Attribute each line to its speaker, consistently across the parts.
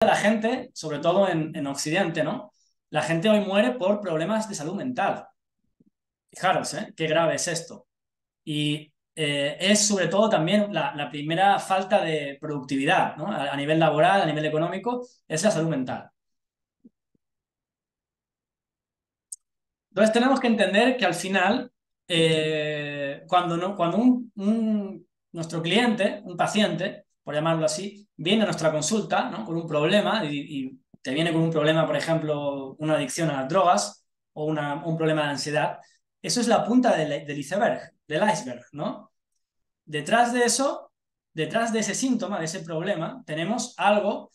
Speaker 1: La gente, sobre todo en Occidente, ¿no? La gente hoy muere por problemas de salud mental. Fijaros, ¿eh? Qué grave es esto. Y es sobre todo también la primera falta de productividad, ¿no? A nivel laboral, a nivel económico, es la salud mental. Entonces tenemos que entender que al final, cuando nuestro cliente, un paciente, por llamarlo así, viene a nuestra consulta, ¿no? Con un problema y te viene con un problema, por ejemplo, una adicción a las drogas o un problema de ansiedad, eso es la punta del iceberg, del iceberg, ¿no? Detrás de eso, detrás de ese síntoma, de ese problema, tenemos algo,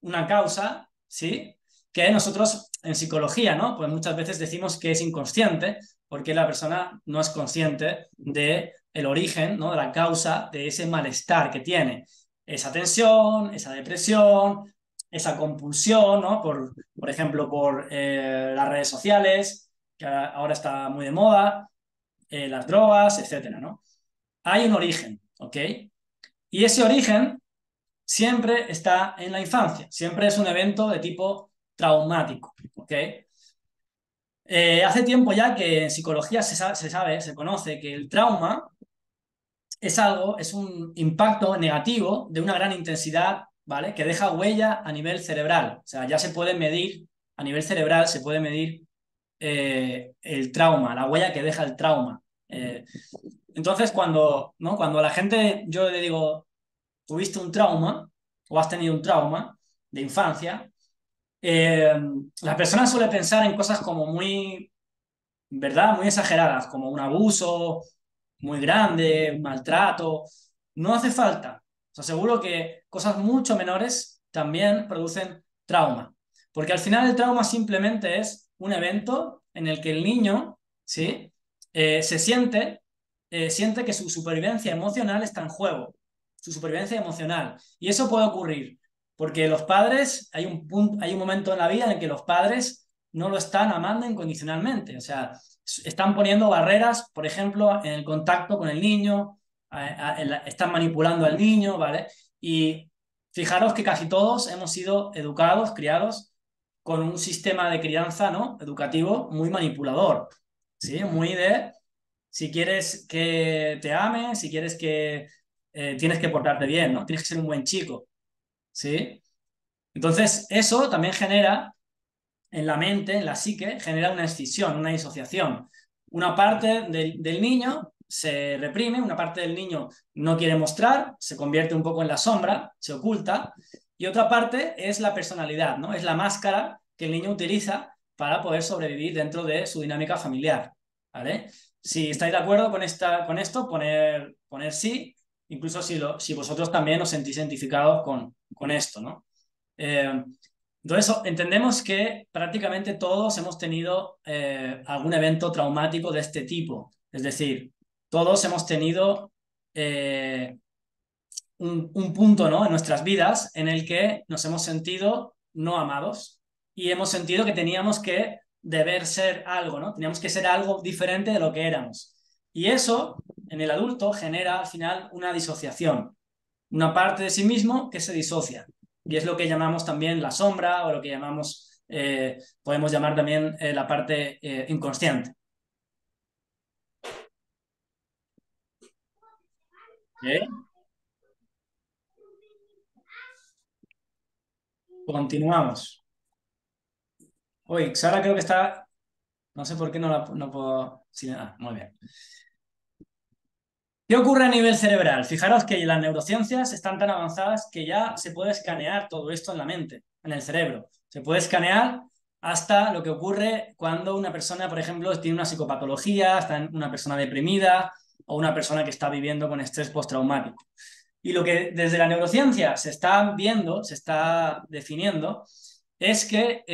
Speaker 1: una causa, ¿sí? Que nosotros en psicología, ¿no? Pues muchas veces decimos que es inconsciente porque la persona no es consciente de el origen, ¿no? De la causa de ese malestar que tiene. Esa tensión, esa depresión, esa compulsión, ¿no? Por ejemplo, por las redes sociales, que ahora está muy de moda, las drogas, etcétera, ¿no? Hay un origen, ¿ok? Y ese origen siempre está en la infancia, siempre es un evento de tipo traumático, ¿ok? Hace tiempo ya que en psicología se conoce que el trauma es un impacto negativo de una gran intensidad, ¿vale? Que deja huella a nivel cerebral. O sea, ya se puede medir, a nivel cerebral se puede medir el trauma, la huella que deja el trauma. Entonces, ¿no? Cuando a la gente yo le digo, tuviste un trauma o has tenido un trauma de infancia, eh, la persona suele pensar en cosas como muy, ¿verdad? Muy exageradas, como un abuso muy grande, un maltrato. No hace falta. Os aseguro que cosas mucho menores también producen trauma. Porque al final el trauma simplemente es un evento en el que el niño, ¿sí? Siente que su supervivencia emocional está en juego, su supervivencia emocional. Y eso puede ocurrir porque los padres, hay un momento en la vida en el que los padres no lo están amando incondicionalmente. O sea, están poniendo barreras, por ejemplo, en el contacto con el niño, están manipulando al niño, ¿vale? Y fijaros que casi todos hemos sido educados, criados con un sistema de crianza, ¿no? Educativo muy manipulador, ¿sí? Muy de, si quieres que te ame, si quieres que tienes que portarte bien, ¿no? Tienes que ser un buen chico, ¿sí? Entonces, eso también genera en la mente, en la psique, genera una escisión, una disociación. Una parte del niño se reprime, una parte del niño no quiere mostrar, se convierte un poco en la sombra, se oculta, y otra parte es la personalidad, ¿no? Es la máscara que el niño utiliza para poder sobrevivir dentro de su dinámica familiar, ¿vale? Si estáis de acuerdo con esto, poner sí, incluso si vosotros también os sentís identificados con esto, ¿no? Eh, entonces, entendemos que prácticamente todos hemos tenido algún evento traumático de este tipo. Es decir, todos hemos tenido eh, un punto, ¿no? En nuestras vidas en el que nos hemos sentido no amados y hemos sentido que teníamos que deber ser algo, ¿no? Teníamos que ser algo diferente de lo que éramos. Y eso, en el adulto, genera al final una disociación, una parte de sí mismo que se disocia. Y es lo que llamamos también la sombra o lo que llamamos, podemos llamar también la parte inconsciente. ¿Ok? Continuamos. Uy, Sara creo que está, no sé por qué no puedo... Sí, muy bien. ¿Qué ocurre a nivel cerebral? Fijaros que las neurociencias están tan avanzadas que ya se puede escanear todo esto en la mente, en el cerebro. Se puede escanear hasta lo que ocurre cuando una persona, por ejemplo, tiene una psicopatología, está una persona deprimida o una persona que está viviendo con estrés postraumático. Y lo que desde la neurociencia se está viendo, se está definiendo, es que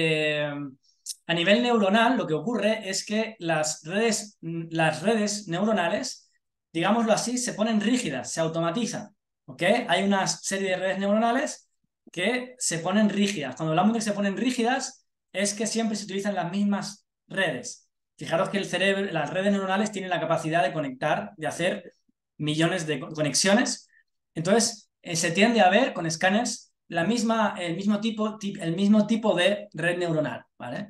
Speaker 1: a nivel neuronal lo que ocurre es que las redes neuronales, digámoslo así, se ponen rígidas, se automatizan. ¿Ok? Hay una serie de redes neuronales que se ponen rígidas. Cuando hablamos de que se ponen rígidas, es que siempre se utilizan las mismas redes. Fijaros que el cerebro, las redes neuronales tienen la capacidad de conectar, de hacer millones de conexiones. Entonces, se tiende a ver con escáneres el mismo tipo de red neuronal, ¿vale?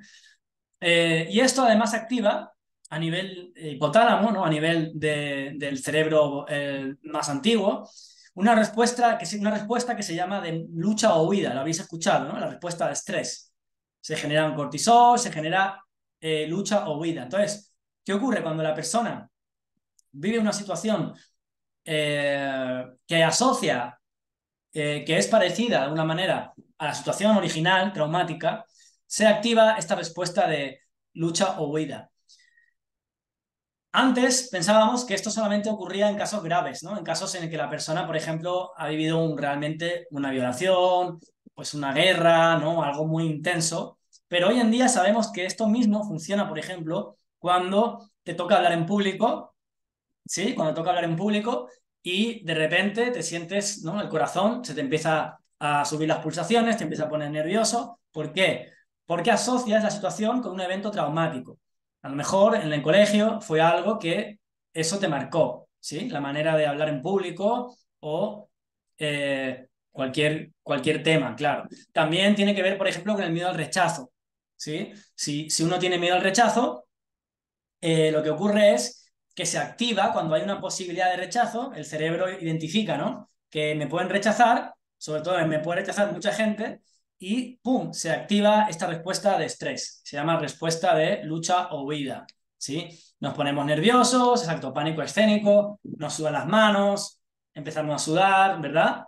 Speaker 1: Y esto además activa a nivel hipotálamo, ¿no? A nivel del cerebro más antiguo, una respuesta que se llama de lucha o huida, lo habéis escuchado, ¿no? La respuesta de estrés. Se genera un cortisol, se genera lucha o huida. Entonces, ¿qué ocurre cuando la persona vive una situación que asocia, que es parecida de alguna manera a la situación original, traumática? Se activa esta respuesta de lucha o huida. Antes pensábamos que esto solamente ocurría en casos graves, ¿no? En casos en el que la persona, por ejemplo, ha vivido realmente una violación, pues una guerra, ¿no? Algo muy intenso. Pero hoy en día sabemos que esto mismo funciona, por ejemplo, cuando te toca hablar en público, ¿sí? Cuando toca hablar en público y de repente te sientes, ¿no? El corazón se te empieza a subir las pulsaciones, te empieza a poner nervioso. ¿Por qué? Porque asocias la situación con un evento traumático. A lo mejor en el colegio fue algo que eso te marcó, ¿sí? La manera de hablar en público o cualquier tema, claro. También tiene que ver, por ejemplo, con el miedo al rechazo, ¿sí? Si uno tiene miedo al rechazo, lo que ocurre es que se activa cuando hay una posibilidad de rechazo, el cerebro identifica, ¿no? Que me pueden rechazar, sobre todo me puede rechazar mucha gente, y ¡pum! Se activa esta respuesta de estrés. Se llama respuesta de lucha o huida, ¿sí? Nos ponemos nerviosos, exacto, pánico escénico, nos sudan las manos, empezamos a sudar, ¿verdad?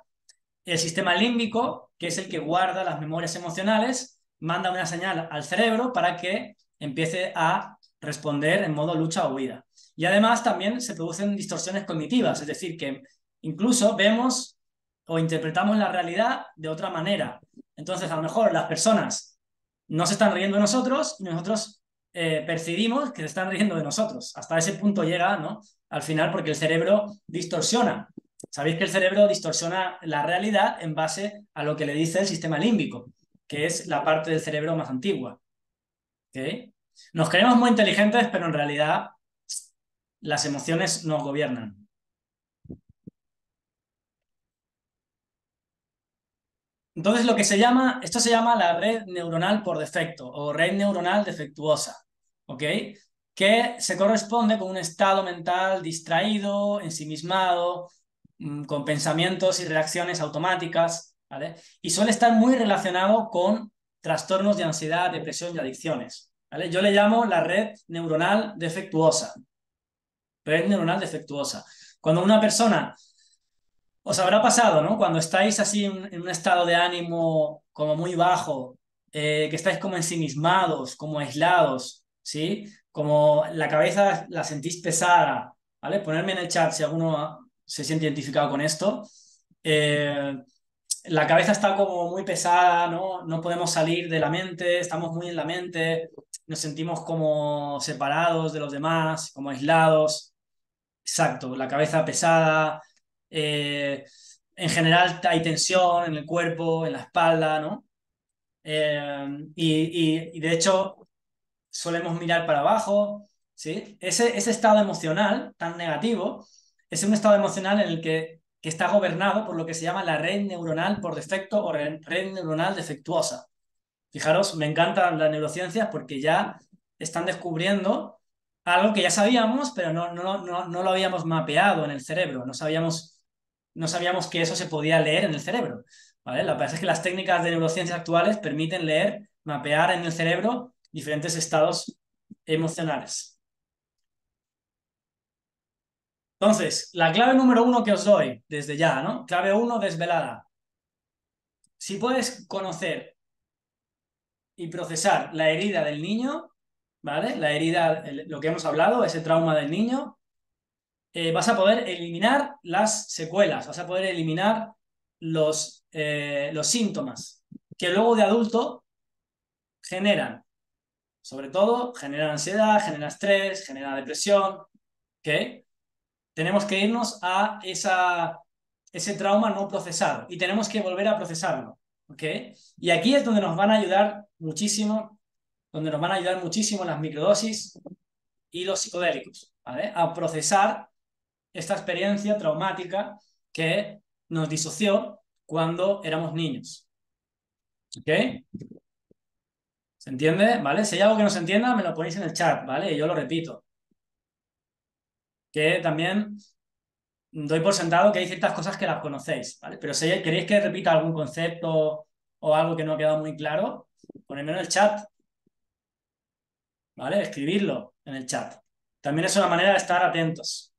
Speaker 1: El sistema límbico, que es el que guarda las memorias emocionales, manda una señal al cerebro para que empiece a responder en modo lucha o huida. Y además también se producen distorsiones cognitivas, es decir, que incluso vemos o interpretamos la realidad de otra manera. Entonces, a lo mejor las personas no se están riendo de nosotros y nosotros percibimos que se están riendo de nosotros. Hasta ese punto llega, ¿no? Al final, porque el cerebro distorsiona. Sabéis que el cerebro distorsiona la realidad en base a lo que le dice el sistema límbico, que es la parte del cerebro más antigua. ¿Okay? Nos creemos muy inteligentes, pero en realidad las emociones nos gobiernan. Entonces, esto se llama la red neuronal por defecto o red neuronal defectuosa, ¿ok? Que se corresponde con un estado mental distraído, ensimismado, con pensamientos y reacciones automáticas, ¿vale? Y suele estar muy relacionado con trastornos de ansiedad, depresión y adicciones, ¿vale? Yo le llamo la red neuronal defectuosa. Red neuronal defectuosa. Cuando una persona os habrá pasado, ¿no? Cuando estáis así en un estado de ánimo como muy bajo, que estáis como ensimismados, como aislados, ¿sí? Como la cabeza la sentís pesada, ¿vale? Ponerme en el chat si alguno se siente identificado con esto. Eh, la cabeza está como muy pesada, ¿no? No podemos salir de la mente, estamos muy en la mente, nos sentimos como separados de los demás, como aislados. Exacto, la cabeza pesada, eh, en general hay tensión en el cuerpo, en la espalda, ¿no? Y de hecho solemos mirar para abajo, ¿sí? Ese estado emocional tan negativo es un estado emocional en el que está gobernado por lo que se llama la red neuronal por defecto o red neuronal defectuosa. Fijaros, me encantan las neurociencias porque ya están descubriendo algo que ya sabíamos, pero no lo habíamos mapeado en el cerebro, no sabíamos que eso se podía leer en el cerebro, ¿vale? La verdad es que las técnicas de neurociencias actuales permiten leer, mapear en el cerebro diferentes estados emocionales. Entonces, la clave número uno que os doy desde ya, ¿no? Clave uno desvelada. Si puedes conocer y procesar la herida del niño, ¿vale? La herida, lo que hemos hablado, ese trauma del niño, vas a poder eliminar las secuelas, vas a poder eliminar los síntomas que luego de adulto generan, sobre todo, generan ansiedad, generan estrés, generan depresión, ¿ok? Tenemos que irnos a ese trauma no procesado y tenemos que volver a procesarlo, ¿ok? Y aquí es donde nos van a ayudar muchísimo, las microdosis y los psicodélicos, ¿vale? A procesar esta experiencia traumática que nos disoció cuando éramos niños. ¿Ok? ¿Se entiende? ¿Vale? Si hay algo que no se entienda, me lo ponéis en el chat, ¿vale? Y yo lo repito. Que también doy por sentado que hay ciertas cosas que las conocéis, ¿vale? Pero si queréis que repita algún concepto o algo que no ha quedado muy claro, ponedmelo en el chat, ¿vale? Escribirlo en el chat. También es una manera de estar atentos.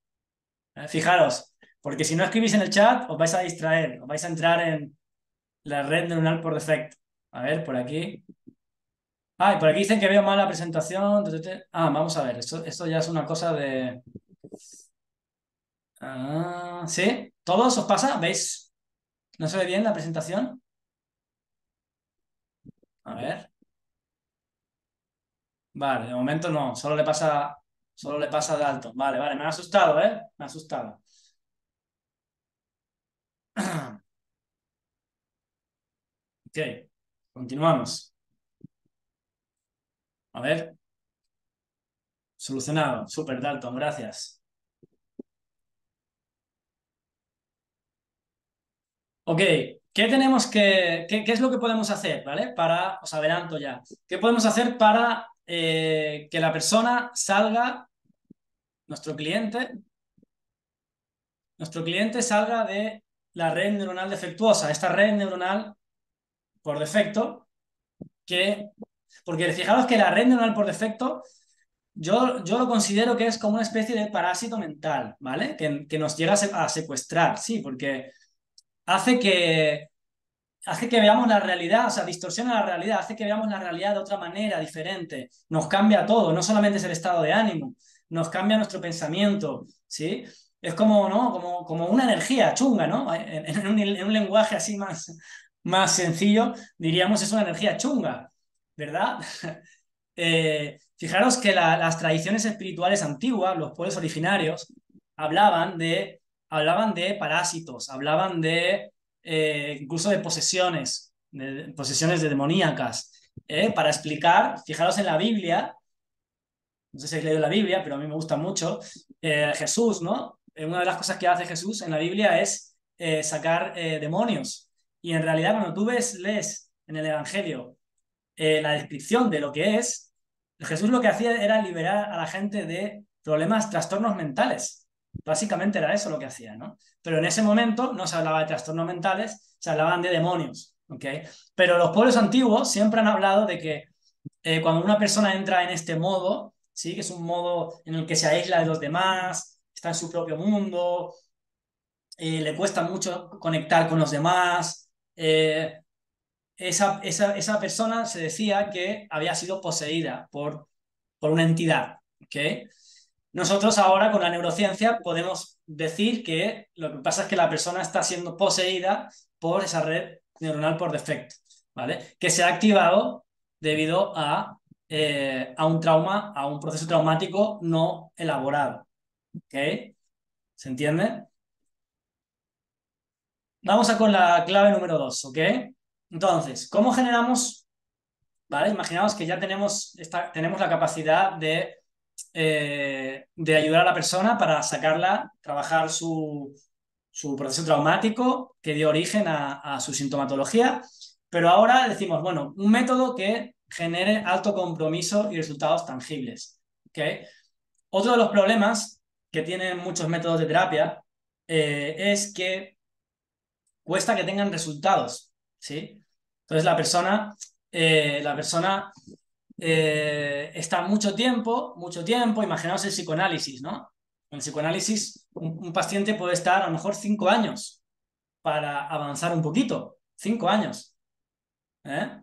Speaker 1: Fijaros, porque si no escribís en el chat, os vais a distraer, os vais a entrar en la red neuronal por defecto. A ver, por aquí. Ah, y por aquí dicen que veo mal la presentación. Ah, vamos a ver, esto ya es una cosa de... Ah, ¿sí? ¿Todos os pasa? ¿Veis? ¿No se ve bien la presentación? A ver. Vale, de momento no, solo le pasa de alto. Vale, vale, me ha asustado, ¿eh? Me ha asustado. Ok, continuamos. A ver, solucionado. Súper, Dalton, gracias. Ok, ¿qué tenemos qué es lo que podemos hacer, ¿vale? Os adelanto ya. ¿Qué podemos hacer para que la persona salga, nuestro cliente, nuestro cliente salga de la red neuronal defectuosa, esta red neuronal por defecto, que, porque fijaros que la red neuronal por defecto, yo lo considero que es como una especie de parásito mental, ¿vale? Que nos llega a secuestrar, sí, porque hace que hace que veamos la realidad, o sea, distorsiona la realidad, hace que veamos la realidad de otra manera, diferente. Nos cambia todo, no solamente es el estado de ánimo, nos cambia nuestro pensamiento, ¿sí? Es como, ¿no? Como una energía chunga, ¿no? En un lenguaje así más sencillo, diríamos es una energía chunga, ¿verdad? Fijaros que las tradiciones espirituales antiguas, los pueblos originarios, hablaban hablaban de parásitos, hablaban de incluso de posesiones de demoníacas, para explicar, fijaros en la Biblia, no sé si habéis leído la Biblia, pero a mí me gusta mucho, Jesús, ¿no? Una de las cosas que hace Jesús en la Biblia es sacar demonios. Y en realidad cuando tú lees en el Evangelio la descripción de lo que es, Jesús lo que hacía era liberar a la gente de problemas, trastornos mentales. Básicamente era eso lo que hacía, ¿no? Pero en ese momento no se hablaba de trastornos mentales, se hablaban de demonios, ¿ok? Pero los pueblos antiguos siempre han hablado de que cuando una persona entra en este modo, ¿sí? Que es un modo en el que se aísla de los demás, está en su propio mundo, le cuesta mucho conectar con los demás, esa persona se decía que había sido poseída por una entidad. ¿Okay? Nosotros ahora con la neurociencia podemos decir que lo que pasa es que la persona está siendo poseída por esa red neuronal por defecto, ¿vale? Que se ha activado debido a un trauma, a un proceso traumático no elaborado. ¿Ok? ¿Se entiende? Vamos a con la clave número 2, ¿ok? Entonces, ¿cómo generamos? ¿Vale? Imaginaos que ya tenemos la capacidad de ayudar a la persona para sacarla, trabajar su proceso traumático que dio origen a su sintomatología, pero ahora decimos, bueno, un método que genere alto compromiso y resultados tangibles. ¿Ok? Otro de los problemas que tienen muchos métodos de terapia es que cuesta que tengan resultados, ¿sí? Entonces la persona está mucho tiempo, imaginaos el psicoanálisis, ¿no? En el psicoanálisis, un paciente puede estar a lo mejor 5 años para avanzar un poquito, 5 años. ¿Eh?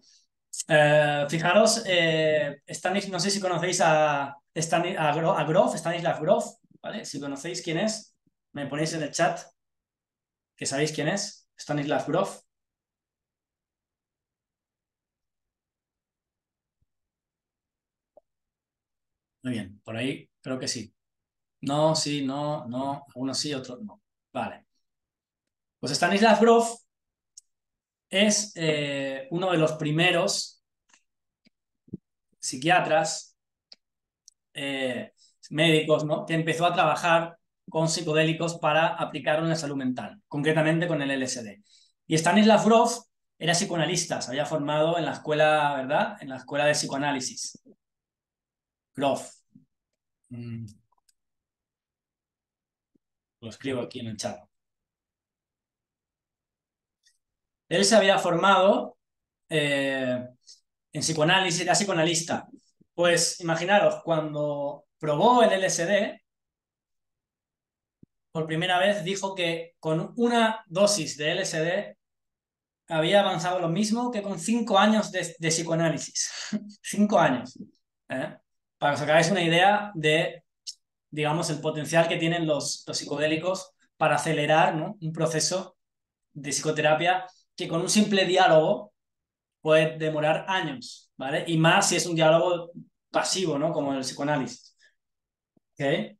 Speaker 1: Fijaros, no sé si conocéis a Grof, Stanislav Grof, ¿vale? Si conocéis quién es, me ponéis en el chat que sabéis quién es, Stanislav Grof. Muy bien, por ahí creo que sí. No, sí, no, no, algunos sí, otros no. Vale. Pues Stanislav Grof es uno de los primeros psiquiatras, eh, médicos, ¿no? Que empezó a trabajar con psicodélicos para aplicarlo en la salud mental, concretamente con el LSD. Y Stanislav Grof era psicoanalista, se había formado en la escuela, ¿verdad? En la escuela de psicoanálisis. Grof. Lo escribo aquí en el chat. Él se había formado en psicoanálisis, era psicoanalista. Pues imaginaros, cuando probó el LSD, por primera vez dijo que con una dosis de LSD había avanzado lo mismo que con 5 años de psicoanálisis. 5 años. ¿Eh? Para que os hagáis una idea de, digamos, el potencial que tienen los psicodélicos para acelerar, ¿no?, un proceso de psicoterapia que con un simple diálogo puede demorar años, ¿vale? Y más si es un diálogo pasivo, ¿no?, como el psicoanálisis. ¿Ok?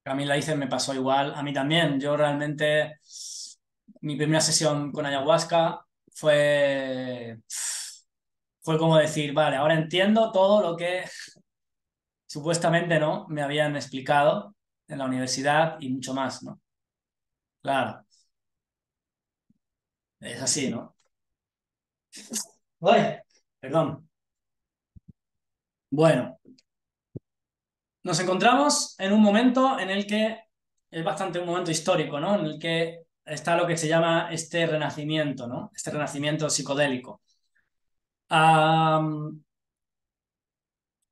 Speaker 1: Camila dice, me pasó igual. A mí también. Yo realmente, mi primera sesión con ayahuasca fue como decir, vale, ahora entiendo todo lo que supuestamente, ¿no?, me habían explicado en la universidad y mucho más, ¿no? Claro, es así, ¿no? Uy, perdón. Bueno, nos encontramos en un momento en el que es bastante un momento histórico, ¿no? En el que está lo que se llama este renacimiento, ¿no? Este renacimiento psicodélico.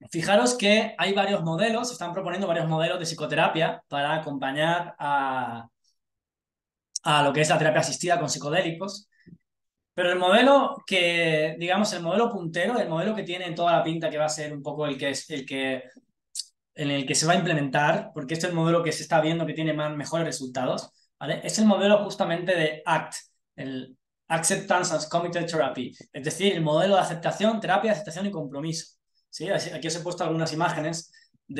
Speaker 1: Fijaros que hay varios modelos, se están proponiendo varios modelos de psicoterapia para acompañar a lo que es la terapia asistida con psicodélicos. Pero el modelo que, digamos, el modelo puntero, el modelo que tiene toda la pinta que va a ser un poco el que es el que en el que se va a implementar, porque este es el modelo que se está viendo que tiene mejores resultados, ¿vale? Es el modelo justamente de ACT, el Acceptance and Committed Therapy, es decir, el modelo de aceptación, terapia, aceptación y compromiso. ¿Sí? Aquí os he puesto algunas imágenes ¿no?,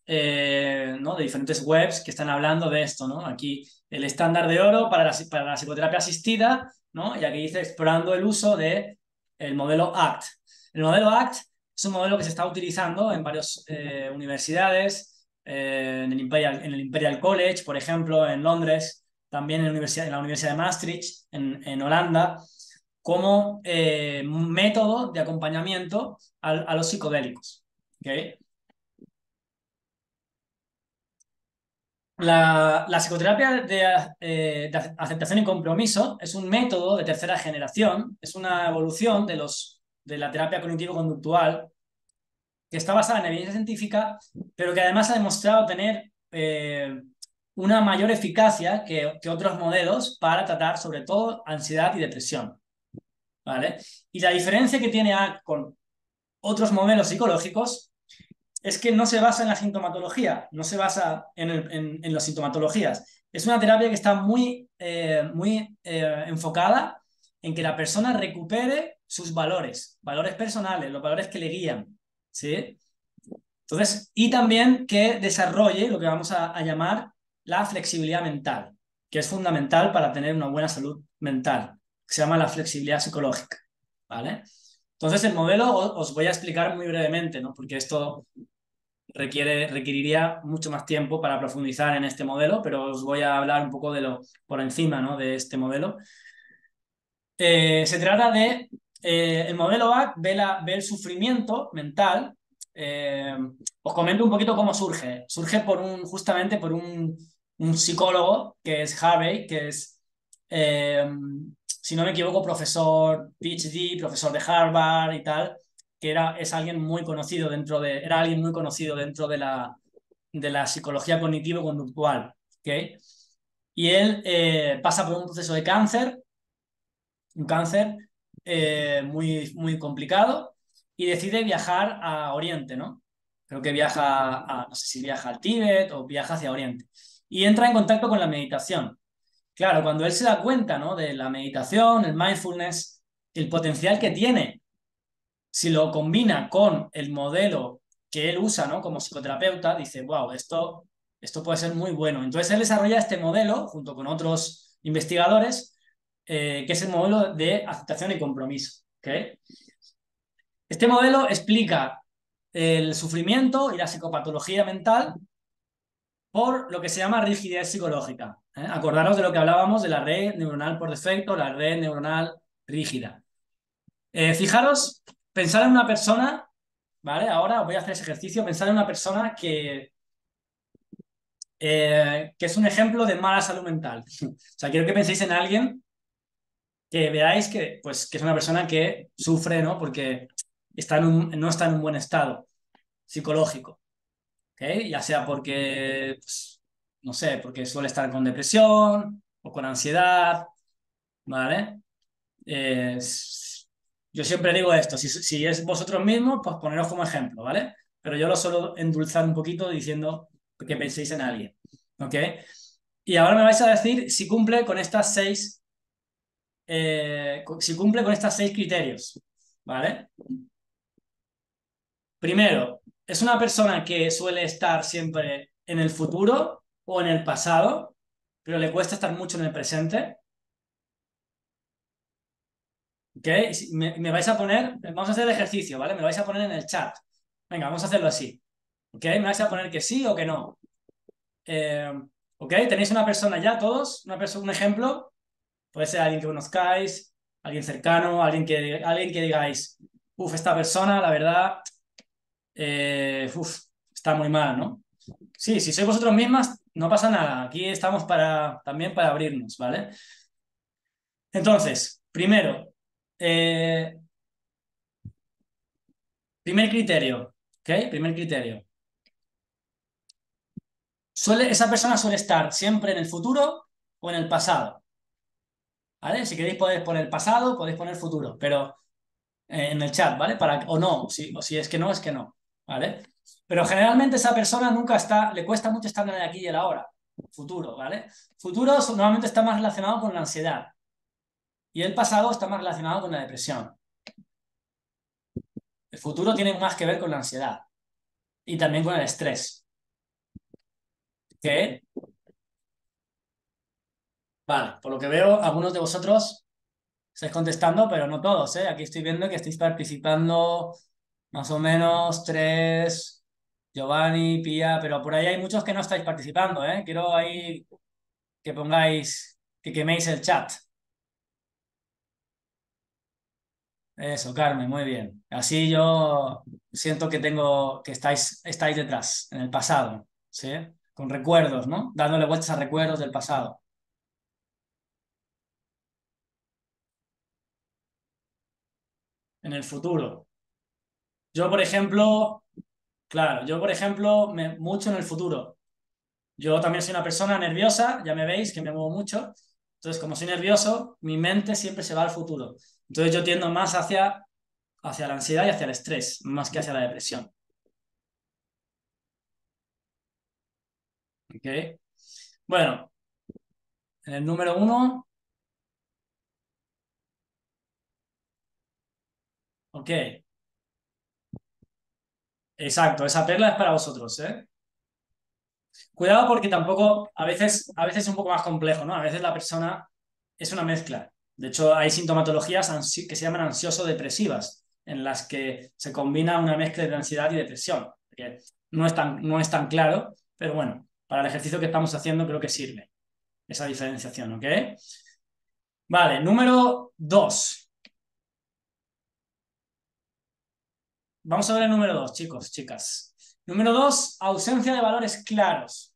Speaker 1: de diferentes webs que están hablando de esto, ¿no? Aquí el estándar de oro para la psicoterapia asistida, ¿no? Y aquí dice explorando el uso de el modelo ACT. El modelo ACT es un modelo que se está utilizando en varias universidades, en el Imperial College, por ejemplo, en Londres, también en la Universidad de Maastricht, en Holanda, como método de acompañamiento a los psicodélicos. ¿Okay? La psicoterapia de aceptación y compromiso es un método de tercera generación, es una evolución de la terapia cognitivo-conductual que está basada en evidencia científica, pero que además ha demostrado tener una mayor eficacia que otros modelos para tratar sobre todo ansiedad y depresión. ¿Vale? Y la diferencia que tiene con otros modelos psicológicos es que no se basa en la sintomatología, no se basa en las sintomatologías. Es una terapia que está muy enfocada en que la persona recupere sus valores personales, los valores que le guían. ¿Sí? Entonces, y también que desarrolle lo que vamos a llamar la flexibilidad mental, que es fundamental para tener una buena salud mental, que se llama la flexibilidad psicológica, ¿vale? Entonces, el modelo os voy a explicar muy brevemente, ¿no? Porque esto requeriría mucho más tiempo para profundizar en este modelo, pero os voy a hablar un poco por encima, ¿no?, de este modelo. Se trata de, el modelo ACT ve el sufrimiento mental. eh, Os comento un poquito cómo surge. Surge justamente por un psicólogo que es Harvey, que es, si no me equivoco, profesor PhD, profesor de Harvard y tal, que es alguien muy conocido era alguien muy conocido dentro de la psicología cognitivo-conductual. ¿Okay? Y él pasa por un proceso de cáncer, un cáncer muy, muy complicado, y decide viajar a Oriente, ¿no? Creo que no sé si viaja al Tíbet o viaja hacia Oriente. Y entra en contacto con la meditación. Claro, cuando él se da cuenta, ¿no?, de la meditación, el mindfulness, el potencial que tiene, si lo combina con el modelo que él usa, ¿no?, como psicoterapeuta, dice, wow, esto puede ser muy bueno. Entonces él desarrolla este modelo junto con otros investigadores, que es el modelo de aceptación y compromiso. ¿Okay? Este modelo explica el sufrimiento y la psicopatología mental por lo que se llama rigidez psicológica. Acordaros de lo que hablábamos de la red neuronal por defecto, la red neuronal rígida. Fijaros, pensar en una persona, ¿vale? Ahora voy a hacer ese ejercicio, pensar en una persona que es un ejemplo de mala salud mental. O sea, quiero que penséis en alguien que veáis que, pues, que es una persona que sufre, ¿no? Porque no está en un buen estado psicológico, ¿ok? Ya sea porque, pues, no sé, porque suele estar con depresión o con ansiedad, ¿vale? Yo siempre digo esto, si es vosotros mismos, pues poneros como ejemplo, ¿vale? Pero yo lo suelo endulzar un poquito diciendo que penséis en alguien, ¿ok? Y ahora me vais a decir si cumple con estas si cumple con estas seis criterios, ¿vale? Primero, es una persona que suele estar siempre en el futuro o en el pasado, pero le cuesta estar mucho en el presente, ¿ok? Me vais a poner, vamos a hacer el ejercicio, ¿vale? Me lo vais a poner en el chat. Venga, vamos a hacerlo así, ¿ok? Me vais a poner que sí o que no. Eh, ¿Ok? ¿Tenéis una persona ya todos? Un ejemplo. Puede ser alguien que conozcáis, alguien cercano, alguien que digáis, uff, esta persona, la verdad, está muy mal, ¿no? Sí, si sois vosotros mismas, no pasa nada. Aquí estamos también para abrirnos, ¿vale? Entonces, primero, eh, primer criterio, ¿ok? Primer criterio. Esa persona suele estar siempre en el futuro o en el pasado, ¿vale? Si queréis podéis poner pasado, podéis poner futuro, pero en el chat, ¿vale? O no, o si es que no, es que no, ¿vale? Pero generalmente esa persona nunca está, le cuesta mucho estar en el aquí y el ahora, futuro, ¿vale? Futuro normalmente está más relacionado con la ansiedad y el pasado está más relacionado con la depresión. El futuro tiene más que ver con la ansiedad y también con el estrés, ¿ok? Vale, por lo que veo, algunos de vosotros estáis contestando, pero no todos, ¿eh? Aquí estoy viendo que estáis participando más o menos tres, Giovanni, Pía, pero por ahí hay muchos que no estáis participando, ¿eh? Quiero ahí que pongáis, que queméis el chat. Eso, Carmen, muy bien. Así yo siento que estáis detrás, en el pasado, ¿sí? Con recuerdos, ¿no? Dándole vueltas a recuerdos del pasado. En el futuro. Yo, por ejemplo, claro, mucho en el futuro. Yo también soy una persona nerviosa, ya me veis que me muevo mucho. Entonces, como soy nervioso, mi mente siempre se va al futuro. Entonces, yo tiendo más hacia la ansiedad y hacia el estrés, más que hacia la depresión. ¿Ok? Bueno, en el número uno, ok, exacto, esa perla es para vosotros, ¿eh? Cuidado porque tampoco, a veces es un poco más complejo, ¿no? A veces la persona es una mezcla. De hecho, hay sintomatologías que se llaman ansioso-depresivas, en las que se combina una mezcla de ansiedad y depresión. Que no es tan claro, pero bueno, para el ejercicio que estamos haciendo creo que sirve esa diferenciación, ¿ok? Vale, número dos. Vamos a ver el número dos, chicos, chicas. Número dos, ausencia de valores claros.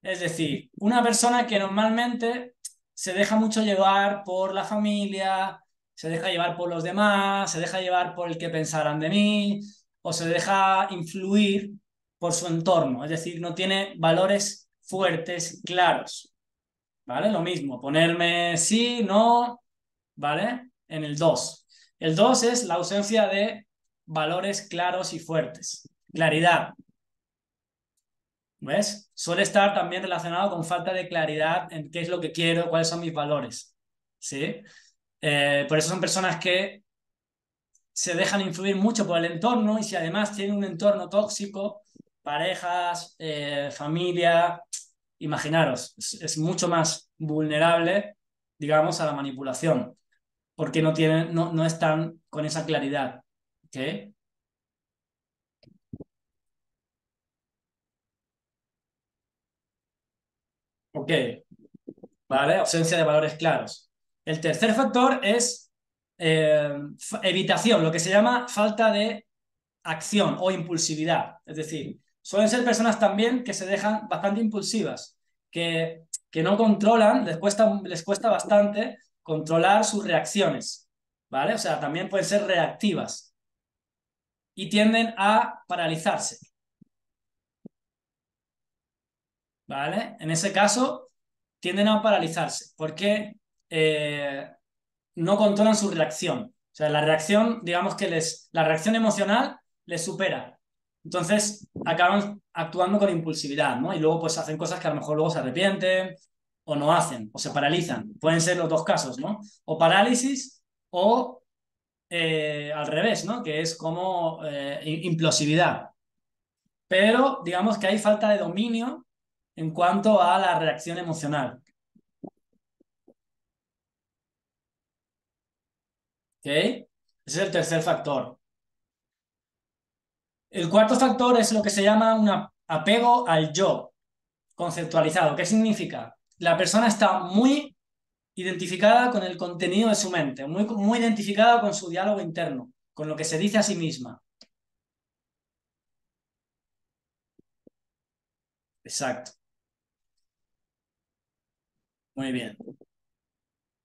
Speaker 1: Es decir, una persona que normalmente se deja mucho llevar por la familia, se deja llevar por los demás, se deja llevar por el que pensarán de mí, o se deja influir por su entorno. Es decir, no tiene valores fuertes, claros. ¿Vale? Lo mismo, ponerme sí, no, ¿vale? En el 2. El 2 es la ausencia de valores claros y fuertes. Claridad. ¿Ves? Suele estar también relacionado con falta de claridad en qué es lo que quiero, cuáles son mis valores. ¿Sí? Por eso son personas que se dejan influir mucho por el entorno y si además tienen un entorno tóxico, parejas, familia, imaginaros, es mucho más vulnerable, digamos, a la manipulación, porque no están con esa claridad. ¿Ok? Ok, ¿vale? Ausencia de valores claros. El tercer factor es evitación, lo que se llama falta de acción o impulsividad. Es decir, suelen ser personas también que se dejan bastante impulsivas, que no controlan, les cuesta bastante controlar sus reacciones, ¿vale? O sea, también pueden ser reactivas y tienden a paralizarse, ¿vale? En ese caso, tienden a paralizarse porque eh, no controlan su reacción. O sea, la reacción, digamos que la reacción emocional les supera. Entonces acaban actuando con impulsividad, ¿no? Y luego pues hacen cosas que a lo mejor luego se arrepienten o no hacen, o se paralizan. Pueden ser los dos casos, ¿no? O parálisis o al revés, ¿no? Que es como implosividad. Pero digamos que hay falta de dominio en cuanto a la reacción emocional. ¿Ok? Ese es el tercer factor. El cuarto factor es lo que se llama un apego al yo conceptualizado. ¿Qué significa? La persona está muy identificada con el contenido de su mente, muy identificada con su diálogo interno, con lo que se dice a sí misma. Exacto. Muy bien.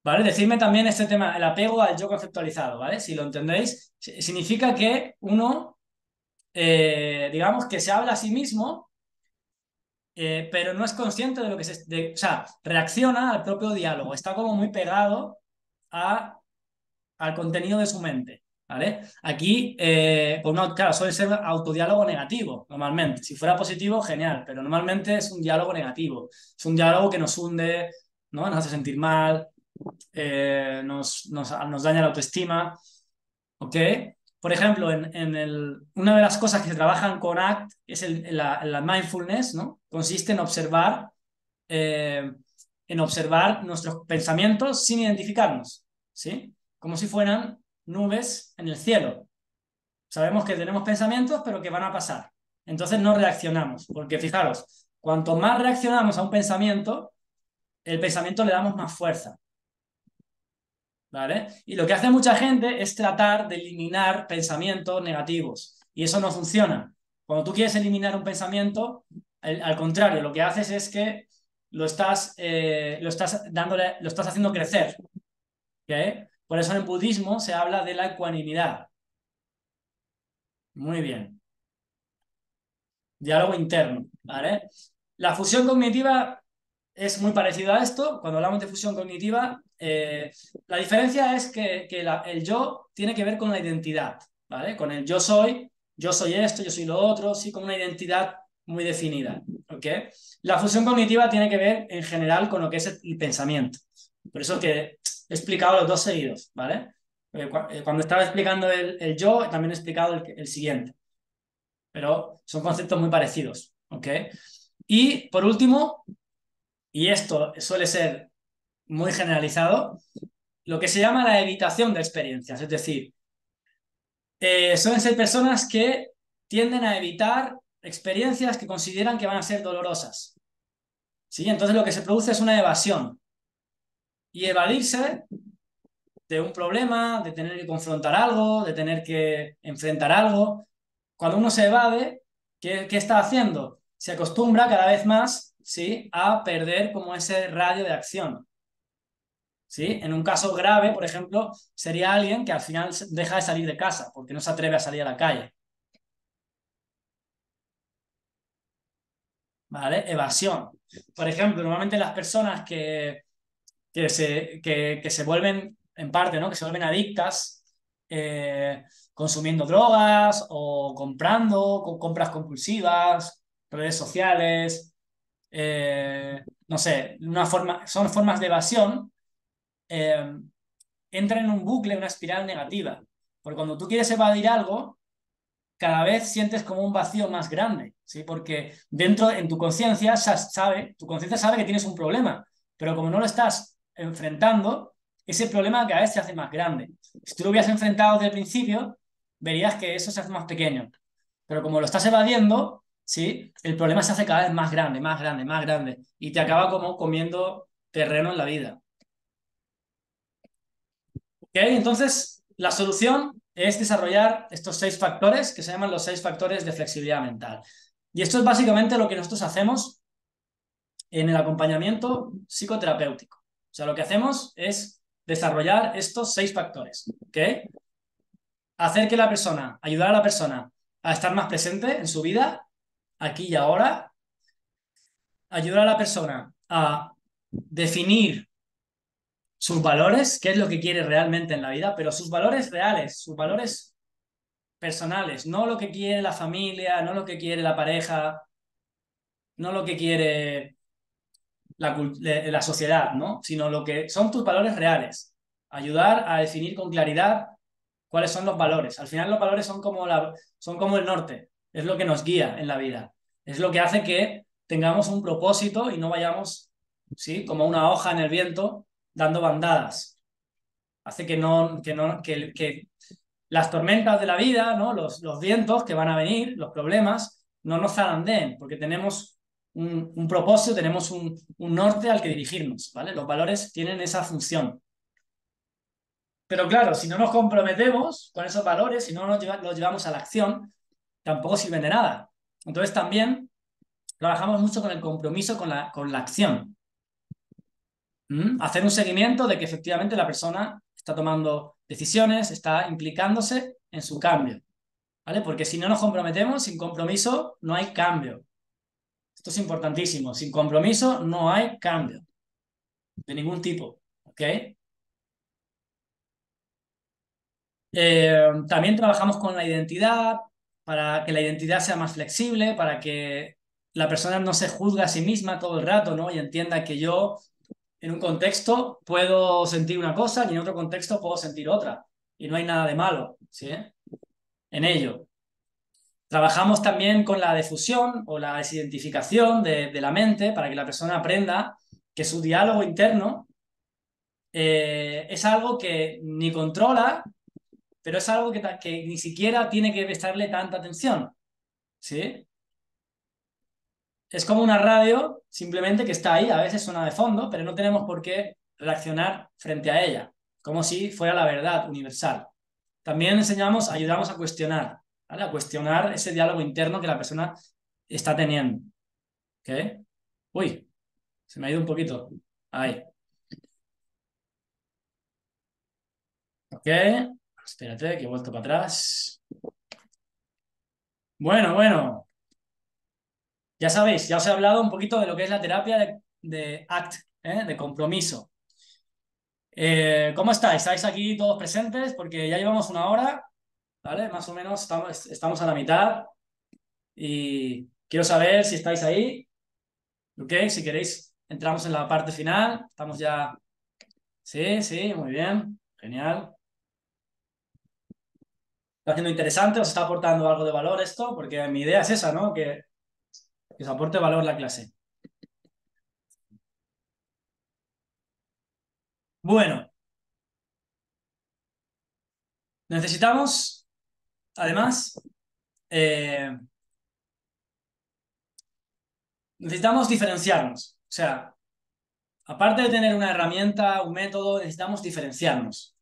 Speaker 1: ¿Vale? Decidme también este tema, el apego al yo conceptualizado, ¿vale? Si lo entendéis, significa que uno, digamos que se habla a sí mismo, pero no es consciente de lo que o sea, reacciona al propio diálogo, está como muy pegado a, al contenido de su mente, ¿vale? Aquí, pues no, claro, suele ser autodiálogo negativo, normalmente. Si fuera positivo, genial, pero normalmente es un diálogo negativo, es un diálogo que nos hunde, ¿no? Nos hace sentir mal, nos daña la autoestima, ¿ok? Por ejemplo, una de las cosas que se trabajan con ACT es la mindfulness, ¿no? Consiste eh, en observar nuestros pensamientos sin identificarnos, ¿sí? Como si fueran nubes en el cielo. Sabemos que tenemos pensamientos, pero que van a pasar. Entonces no reaccionamos, porque fijaros, cuanto más reaccionamos a un pensamiento, el pensamiento le damos más fuerza. ¿Vale? Y lo que hace mucha gente es tratar de eliminar pensamientos negativos. Y eso no funciona. Cuando tú quieres eliminar un pensamiento, al contrario, lo que haces es que lo estás haciendo crecer. ¿Ok? Por eso en el budismo se habla de la ecuanimidad. Muy bien. Diálogo interno. ¿Vale? La fusión cognitiva es muy parecido a esto. Cuando hablamos de fusión cognitiva, la diferencia es que el yo tiene que ver con la identidad, ¿vale? Con el yo soy esto, yo soy lo otro, sí, con una identidad muy definida, ¿ok? La fusión cognitiva tiene que ver en general con lo que es el pensamiento. Por eso que he explicado los dos seguidos, ¿vale? Cuando estaba explicando el yo, también he explicado el siguiente, pero son conceptos muy parecidos, ¿ok? Y por último, y esto suele ser muy generalizado, lo que se llama la evitación de experiencias. Es decir, suelen ser personas que tienden a evitar experiencias que consideran que van a ser dolorosas. ¿Sí? Entonces lo que se produce es una evasión. Y evadirse de un problema, de tener que confrontar algo, de tener que enfrentar algo. Cuando uno se evade, ¿qué está haciendo? Se acostumbra cada vez más, ¿sí?, a perder como ese radio de acción. ¿Sí? En un caso grave, por ejemplo, sería alguien que al final deja de salir de casa porque no se atreve a salir a la calle. ¿Vale? Evasión. Por ejemplo, normalmente las personas que se vuelven, en parte, ¿no? Que se vuelven adictas consumiendo drogas o comprando, con compras compulsivas, redes sociales, no sé, son formas de evasión. eh, Entran en un bucle, una espiral negativa. Porque cuando tú quieres evadir algo, cada vez sientes como un vacío más grande, ¿sí? Porque dentro, en tu conciencia sabe que tienes un problema, pero como no lo estás enfrentando, ese problema cada vez se hace más grande. Si tú lo hubieras enfrentado desde el principio, verías que eso se hace más pequeño. Pero como lo estás evadiendo, ¿sí? El problema se hace cada vez más grande, más grande, más grande, y te acaba como comiendo terreno en la vida. ¿Ok? Entonces, la solución es desarrollar estos 6 factores que se llaman los 6 factores de flexibilidad mental. Y esto es básicamente lo que nosotros hacemos en el acompañamiento psicoterapéutico. O sea, lo que hacemos es desarrollar estos 6 factores. ¿Ok? Hacer que la persona, ayudar a la persona a estar más presente en su vida, aquí y ahora, ayudar a la persona a definir sus valores, qué es lo que quiere realmente en la vida, pero sus valores reales, sus valores personales, no lo que quiere la familia, no lo que quiere la pareja, no lo que quiere la sociedad, ¿no? Sino lo que son tus valores reales. Ayudar a definir con claridad cuáles son los valores. Al final los valores son como el norte, es lo que nos guía en la vida, es lo que hace que tengamos un propósito y no vayamos, ¿sí? Como una hoja en el viento dando bandadas. Hace que las tormentas de la vida, ¿no? Los vientos que van a venir, los problemas, no nos zarandeen, porque tenemos un propósito, tenemos un norte al que dirigirnos, ¿vale? Los valores tienen esa función. Pero claro, si no nos comprometemos con esos valores, si no los llevamos a la acción, tampoco sirven de nada. Entonces también trabajamos mucho con el compromiso con la acción. Hacer un seguimiento de que efectivamente la persona está tomando decisiones, está implicándose en su cambio. ¿Vale? Porque si no nos comprometemos, sin compromiso no hay cambio. Esto es importantísimo. Sin compromiso no hay cambio de ningún tipo. ¿Ok? También trabajamos con la identidad para que la identidad sea más flexible, para que la persona no se juzgue a sí misma todo el rato, ¿no? Y entienda que yo en un contexto puedo sentir una cosa y en otro contexto puedo sentir otra. Y no hay nada de malo, ¿sí? En ello. Trabajamos también con la difusión o la desidentificación de la mente para que la persona aprenda que su diálogo interno es algo que ni controla, pero es algo que ni siquiera tiene que prestarle tanta atención, ¿sí? Es como una radio, simplemente que está ahí, a veces suena de fondo, pero no tenemos por qué reaccionar frente a ella, como si fuera la verdad universal. También ayudamos a cuestionar, ¿vale? A cuestionar ese diálogo interno que la persona está teniendo. ¿Ok? Uy, se me ha ido un poquito. Ahí. ¿Ok? Espérate, que he vuelto para atrás. Bueno. Ya sabéis, ya os he hablado un poquito de lo que es la terapia de ACT, ¿eh? De compromiso. ¿Cómo estáis? ¿Estáis aquí todos presentes? Porque ya llevamos una hora, ¿vale? Más o menos estamos a la mitad y quiero saber si estáis ahí. ¿Ok? Si queréis, entramos en la parte final. Estamos ya... Sí, sí, muy bien. Genial. Está haciendo interesante, os está aportando algo de valor esto, porque mi idea es esa, ¿no? Que os aporte valor la clase. Bueno, necesitamos, además, eh, necesitamos diferenciarnos. O sea, aparte de tener una herramienta, un método, necesitamos diferenciarnos.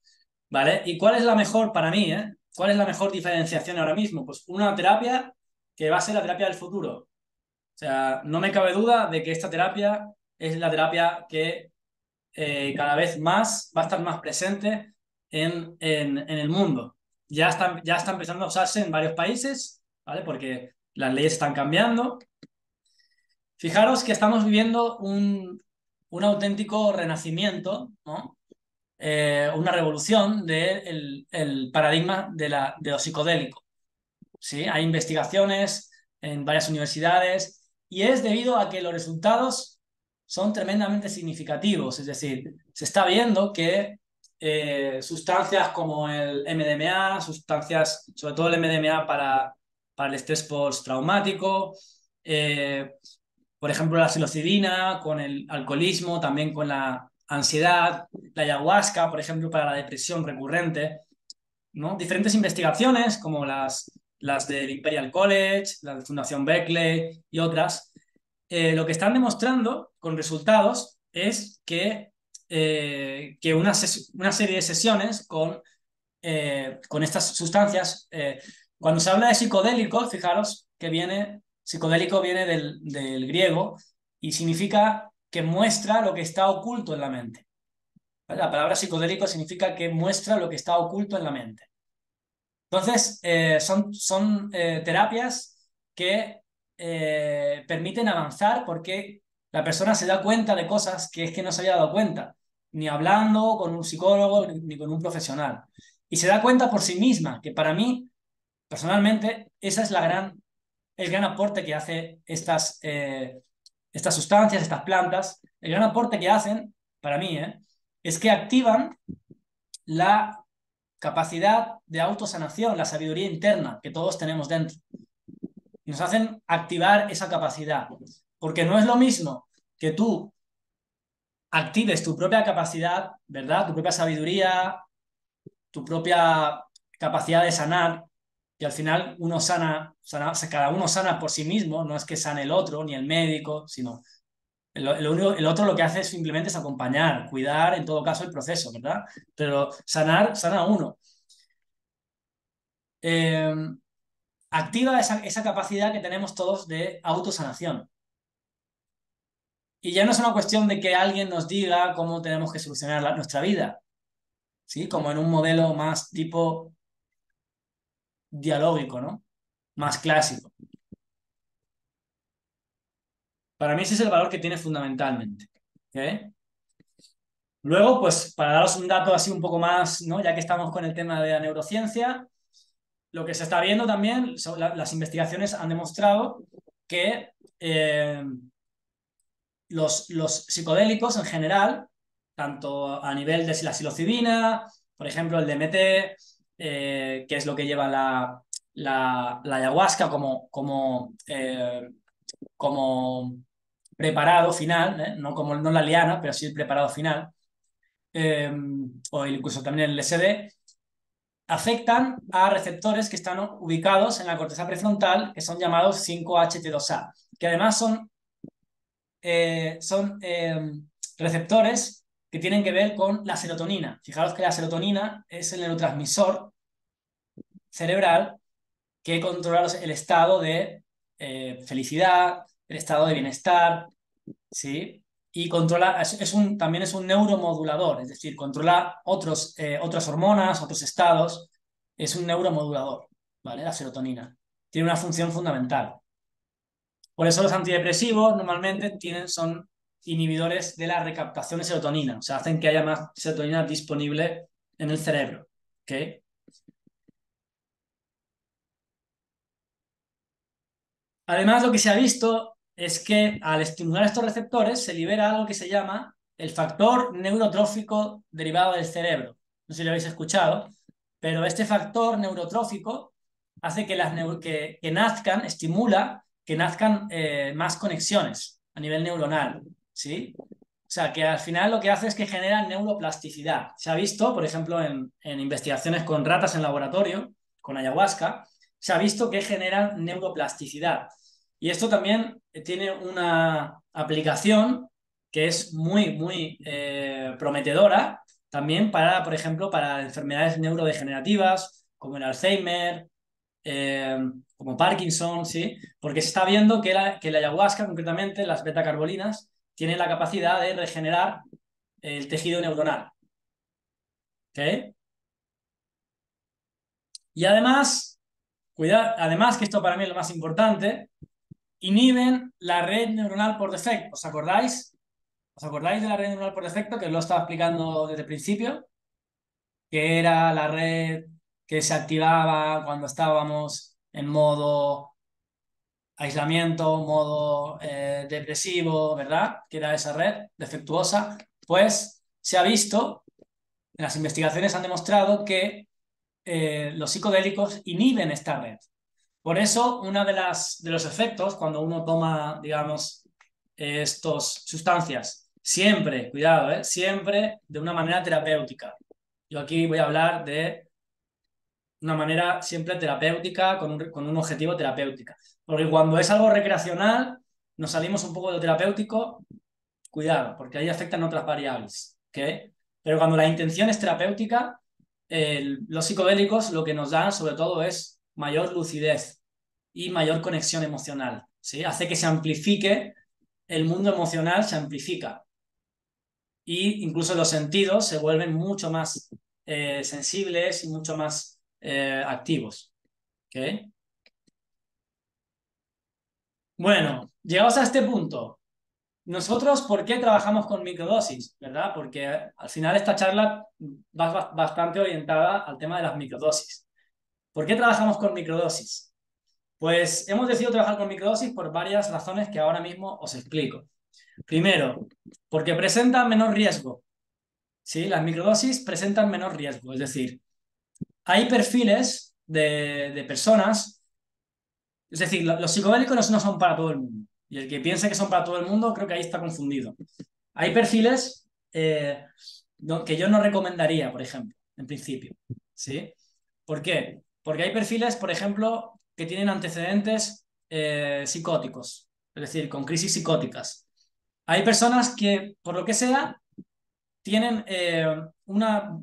Speaker 1: ¿Vale? ¿Y cuál es la mejor para mí, eh? ¿Cuál es la mejor diferenciación ahora mismo? Pues una terapia que va a ser la terapia del futuro. O sea, no me cabe duda de que esta terapia es la terapia que cada vez más va a estar más presente en el mundo. Ya está empezando a usarse en varios países, ¿vale? Porque las leyes están cambiando. Fijaros que estamos viviendo un auténtico renacimiento, ¿no? Una revolución del el paradigma de lo psicodélico. ¿Sí? Hay investigaciones en varias universidades y es debido a que los resultados son tremendamente significativos. Es decir, se está viendo que sustancias como el MDMA, sustancias, sobre todo el MDMA para el estrés postraumático, eh, por ejemplo, la psilocibina, con el alcoholismo, también con la ansiedad, la ayahuasca, por ejemplo, para la depresión recurrente, ¿no? Diferentes investigaciones como las del Imperial College, la de Fundación Berkeley y otras, lo que están demostrando con resultados es que una serie de sesiones con estas sustancias, cuando se habla de psicodélico, fijaros que psicodélico viene del griego y significa que muestra lo que está oculto en la mente. ¿Vale? La palabra psicodélico significa que muestra lo que está oculto en la mente. Entonces, son terapias que permiten avanzar porque la persona se da cuenta de cosas que es que no se había dado cuenta, ni hablando con un psicólogo ni con un profesional. Y se da cuenta por sí misma, que para mí, personalmente, esa es el gran aporte que hace estas sustancias, estas plantas. El gran aporte que hacen, para mí, es que activan la capacidad de autosanación, la sabiduría interna que todos tenemos dentro. Y nos hacen activar esa capacidad. Porque no es lo mismo que tú actives tu propia capacidad, ¿verdad? Tu propia sabiduría, tu propia capacidad de sanar, que al final cada uno sana por sí mismo, no es que sane el otro, ni el médico, sino el otro lo que hace simplemente es acompañar, cuidar, en todo caso, el proceso, ¿verdad? Pero sana uno. Eh, Activa esa capacidad que tenemos todos de autosanación. Y ya no es una cuestión de que alguien nos diga cómo tenemos que solucionar nuestra vida, ¿sí? Como en un modelo más tipo dialógico, ¿no? Más clásico. Para mí ese es el valor que tiene fundamentalmente. ¿Ok? Luego, pues para daros un dato así un poco más, ¿no? Ya que estamos con el tema de la neurociencia, lo que se está viendo también, las investigaciones han demostrado que los psicodélicos en general, tanto a nivel de la psilocibina, por ejemplo, el DMT, que es lo que lleva la ayahuasca como preparado final, no la liana, pero sí el preparado final, o incluso también el LSD, afectan a receptores que están ubicados en la corteza prefrontal, que son llamados 5-HT2A, que además son receptores que tienen que ver con la serotonina. Fijaros que la serotonina es el neurotransmisor cerebral que controla el estado de felicidad, el estado de bienestar, ¿sí? Y controla, también es un neuromodulador, es decir, controla otras hormonas, otros estados, es un neuromodulador, ¿vale? La serotonina. Tiene una función fundamental. Por eso los antidepresivos normalmente son inhibidores de la recaptación de serotonina, o sea, hacen que haya más serotonina disponible en el cerebro. ¿Okay? Además, lo que se ha visto es que al estimular estos receptores se libera algo que se llama el factor neurotrófico derivado del cerebro. No sé si lo habéis escuchado, pero este factor neurotrófico hace que nazcan, estimula que nazcan más conexiones a nivel neuronal, ¿sí? O sea, que al final lo que hace es que genera neuroplasticidad. Se ha visto, por ejemplo, en investigaciones con ratas en laboratorio, con ayahuasca, se ha visto que generan neuroplasticidad. Y esto también tiene una aplicación que es muy, muy prometedora también para, por ejemplo, para enfermedades neurodegenerativas como el Alzheimer, eh, como Parkinson, ¿sí? Porque se está viendo que la ayahuasca, concretamente las betacarbolinas, tiene la capacidad de regenerar el tejido neuronal. ¿Ok? Y además, además que esto para mí es lo más importante, inhiben la red neuronal por defecto. ¿Os acordáis? ¿Os acordáis de la red neuronal por defecto que os lo estaba explicando desde el principio? Que era la red que se activaba cuando estábamos en modo aislamiento, modo depresivo, ¿verdad? Que era esa red defectuosa. Pues se ha visto, en las investigaciones han demostrado que los psicodélicos inhiben esta red. Por eso, uno de los efectos cuando uno toma, digamos, estas sustancias, siempre, cuidado, siempre de una manera terapéutica. Yo aquí voy a hablar de una manera siempre terapéutica, con un objetivo terapéutica. Porque cuando es algo recreacional, nos salimos un poco de lo terapéutico, cuidado, porque ahí afectan otras variables. ¿Ok? Pero cuando la intención es terapéutica, los psicodélicos lo que nos dan sobre todo es mayor lucidez y mayor conexión emocional. ¿Sí? Hace que se amplifique, el mundo emocional se amplifica y incluso los sentidos se vuelven mucho más sensibles y mucho más activos. ¿Ok? Bueno, llegados a este punto, nosotros, ¿por qué trabajamos con microdosis? ¿Verdad? Porque al final esta charla va bastante orientada al tema de las microdosis. ¿Por qué trabajamos con microdosis? Pues hemos decidido trabajar con microdosis por varias razones que ahora mismo os explico. Primero, porque presentan menor riesgo. ¿Sí? Las microdosis presentan menor riesgo, es decir, hay perfiles de personas, es decir, los psicodélicos no son para todo el mundo. Y el que piense que son para todo el mundo, creo que ahí está confundido. Hay perfiles que yo no recomendaría, por ejemplo, en principio. ¿Sí? ¿Por qué? Porque hay perfiles, por ejemplo, que tienen antecedentes psicóticos, es decir, con crisis psicóticas. Hay personas que, por lo que sea, tienen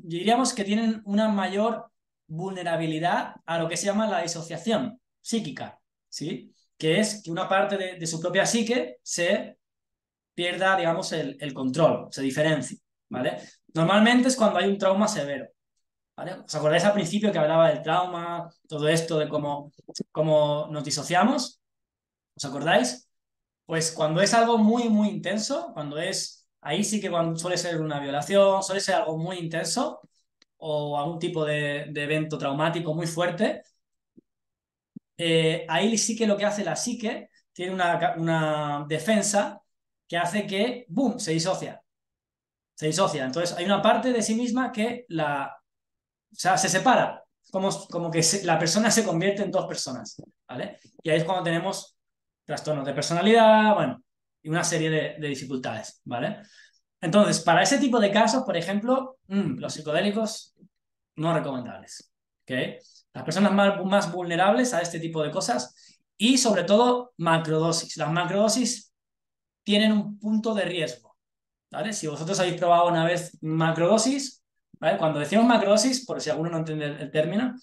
Speaker 1: diríamos que tienen una mayor vulnerabilidad a lo que se llama la disociación psíquica, ¿sí? Que es que una parte de su propia psique se pierda, digamos, el control, se diferencie, ¿vale? Normalmente es cuando hay un trauma severo, ¿vale? ¿Os acordáis al principio que hablaba del trauma, todo esto de cómo nos disociamos? ¿Os acordáis? Pues cuando es algo muy, muy intenso, ahí sí que suele ser una violación, suele ser algo muy intenso o algún tipo de evento traumático muy fuerte, ahí sí que lo que hace la psique tiene una defensa que hace que, ¡boom!, se disocia. Entonces hay una parte de sí misma que o sea, se separa, como que la persona se convierte en dos personas, ¿vale? Y ahí es cuando tenemos trastornos de personalidad, bueno, y una serie de dificultades, ¿vale? Entonces, para ese tipo de casos, por ejemplo, los psicodélicos no recomendables, ¿ok? Las personas más vulnerables a este tipo de cosas y sobre todo macrodosis. Las macrodosis tienen un punto de riesgo, ¿vale? Si vosotros habéis probado una vez macrodosis, ¿vale? Cuando decimos macrodosis, por si alguno no entiende el término,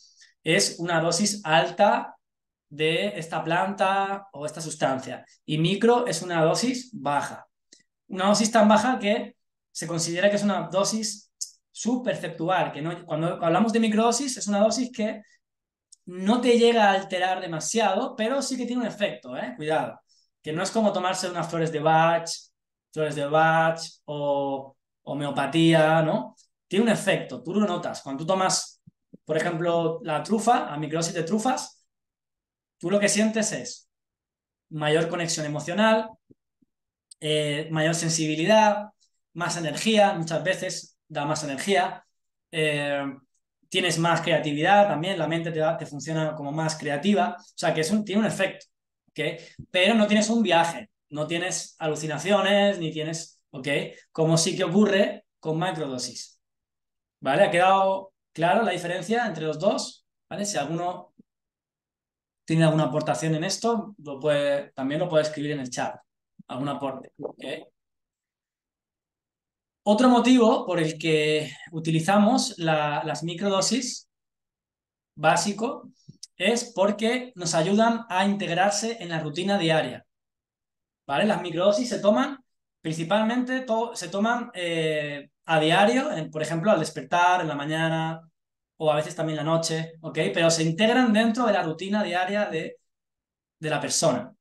Speaker 1: es una dosis alta de esta planta o esta sustancia. Y micro es una dosis baja. Una dosis tan baja que se considera que es una dosis subperceptual, que no, cuando hablamos de microdosis es una dosis que no te llega a alterar demasiado, pero sí que tiene un efecto, ¿eh? Cuidado, que no es como tomarse unas flores de Bach o homeopatía, ¿no? Tiene un efecto, tú lo notas. Cuando tú tomas, por ejemplo, la trufa, a microdosis de trufas, tú lo que sientes es mayor conexión emocional, mayor sensibilidad, más energía, muchas veces da más energía, eh, tienes más creatividad también, la mente te funciona como más creativa, o sea que tiene un efecto, ¿ok? Pero no tienes un viaje, no tienes alucinaciones, ni tienes, ¿ok? Como sí que ocurre con macrodosis, ¿vale? ¿Ha quedado claro la diferencia entre los dos? ¿Vale? Si alguno tiene alguna aportación en esto, también lo puede escribir en el chat, algún aporte, ¿ok? Otro motivo por el que utilizamos las microdosis básico es porque nos ayudan a integrarse en la rutina diaria, ¿vale? Las microdosis se toman principalmente, se toman a diario, por ejemplo, al despertar, en la mañana o a veces también en la noche, ¿ok? Pero se integran dentro de la rutina diaria de la persona.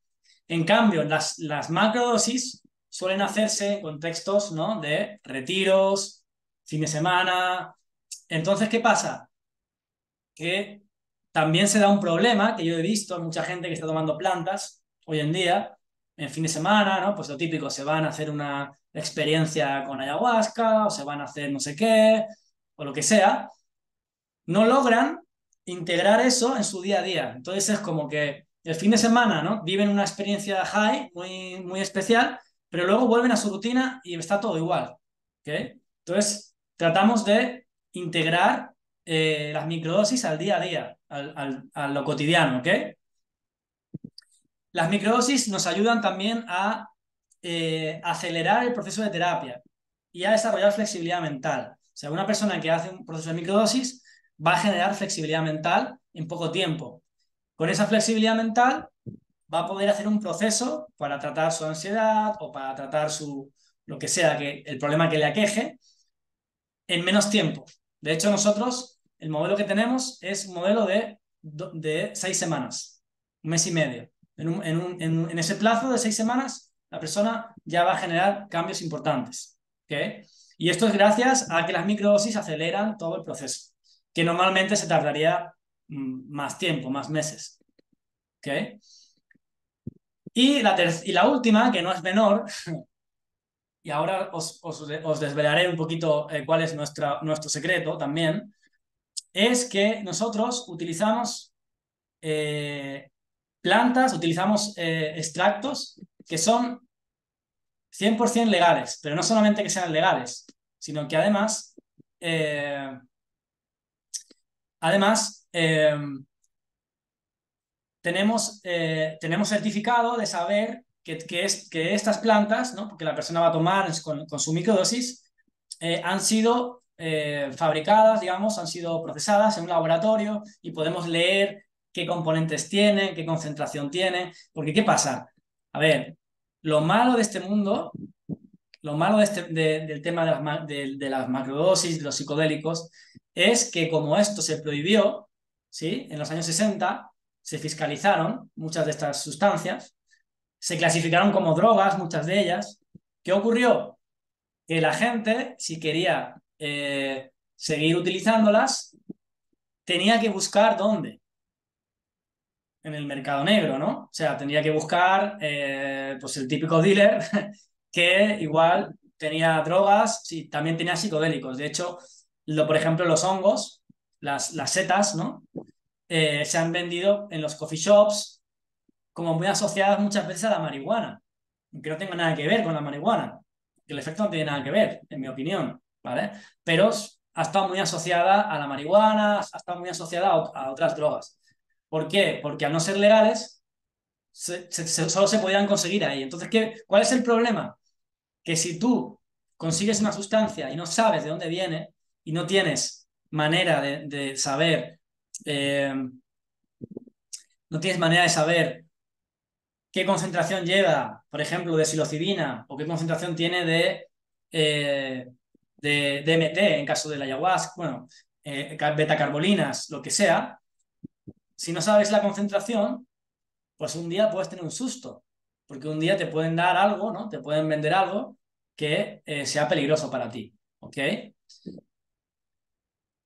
Speaker 1: En cambio, las macrodosis suelen hacerse en contextos, ¿no?, de retiros, fin de semana. Entonces, ¿qué pasa? Que también se da un problema que yo he visto, mucha gente que está tomando plantas hoy en día, en fin de semana, ¿no? Pues lo típico, se van a hacer una experiencia con ayahuasca o se van a hacer no sé qué, o lo que sea, no logran integrar eso en su día a día. Entonces es como que el fin de semana, ¿no?, viven una experiencia high muy, muy especial, pero luego vuelven a su rutina y está todo igual, ¿ok? Entonces tratamos de integrar las microdosis al día a día, a lo cotidiano, ¿ok? Las microdosis nos ayudan también a acelerar el proceso de terapia y a desarrollar flexibilidad mental. O sea, una persona que hace un proceso de microdosis va a generar flexibilidad mental en poco tiempo. Con esa flexibilidad mental va a poder hacer un proceso para tratar su ansiedad o para tratar lo que sea, el problema que le aqueje en menos tiempo. De hecho, nosotros, el modelo que tenemos es un modelo de 6 semanas, un mes y medio. En ese plazo de 6 semanas, la persona ya va a generar cambios importantes. ¿Okay? Y esto es gracias a que las microdosis aceleran todo el proceso, que normalmente se tardaría más tiempo, más meses. ¿Okay? Y la última, que no es menor, y ahora os desvelaré un poquito cuál es nuestro secreto también, es que nosotros utilizamos eh, plantas, utilizamos extractos que son 100% legales, pero no solamente que sean legales, sino que eh, además tenemos certificado de saber que estas plantas, ¿no? que la persona va a tomar con su microdosis, han sido fabricadas, digamos, han sido procesadas en un laboratorio y podemos leer qué componentes tiene, qué concentración tiene. Porque, ¿qué pasa? A ver, lo malo de este mundo, lo malo del tema de las macrodosis, de los psicodélicos, es que como esto se prohibió, ¿sí? En los años 60 se fiscalizaron muchas de estas sustancias, se clasificaron como drogas, muchas de ellas. ¿Qué ocurrió? Que la gente, si quería seguir utilizándolas, tenía que buscar dónde. En el mercado negro, ¿no? O sea, tendría que buscar pues el típico dealer que igual tenía drogas, sí, también tenía psicodélicos. De hecho, por ejemplo, los hongos, las setas, ¿no? Se han vendido en los coffee shops como muy asociadas muchas veces a la marihuana, aunque no tenga nada que ver con la marihuana, que el efecto no tiene nada que ver, en mi opinión, ¿vale? Pero ha estado muy asociada a la marihuana, ha estado muy asociada a otras drogas. ¿Por qué? Porque al no ser legales, solo se podían conseguir ahí. Entonces, ¿cuál es el problema? Que si tú consigues una sustancia y no sabes de dónde viene y no tienes manera de saber, eh, no tienes manera de saber qué concentración lleva, por ejemplo, de psilocibina o qué concentración tiene eh, de DMT en caso de la ayahuasca, bueno, betacarbolinas, lo que sea, si no sabes la concentración, pues un día puedes tener un susto, porque un día te pueden dar algo, ¿no? Te pueden vender algo que sea peligroso para ti, ¿ok?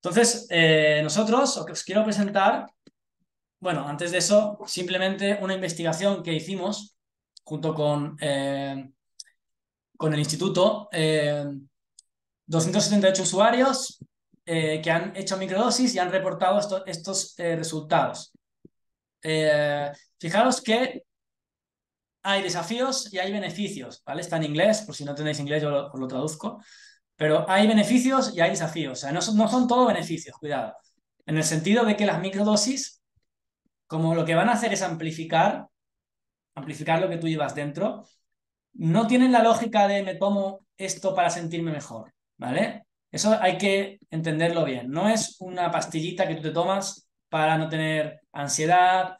Speaker 1: Entonces, nosotros os quiero presentar, bueno, antes de eso, simplemente una investigación que hicimos junto con el instituto, 278 usuarios que han hecho microdosis y han reportado estos resultados. Fijaros que hay desafíos y hay beneficios, ¿vale? Está en inglés, por si no tenéis inglés yo os lo traduzco, pero hay beneficios y hay desafíos, o sea, no son todo beneficios, cuidado, en el sentido de que las microdosis, como lo que van a hacer es amplificar lo que tú llevas dentro, no tienen la lógica de me tomo esto para sentirme mejor, ¿vale? Eso hay que entenderlo bien, no es una pastillita que tú te tomas para no tener ansiedad,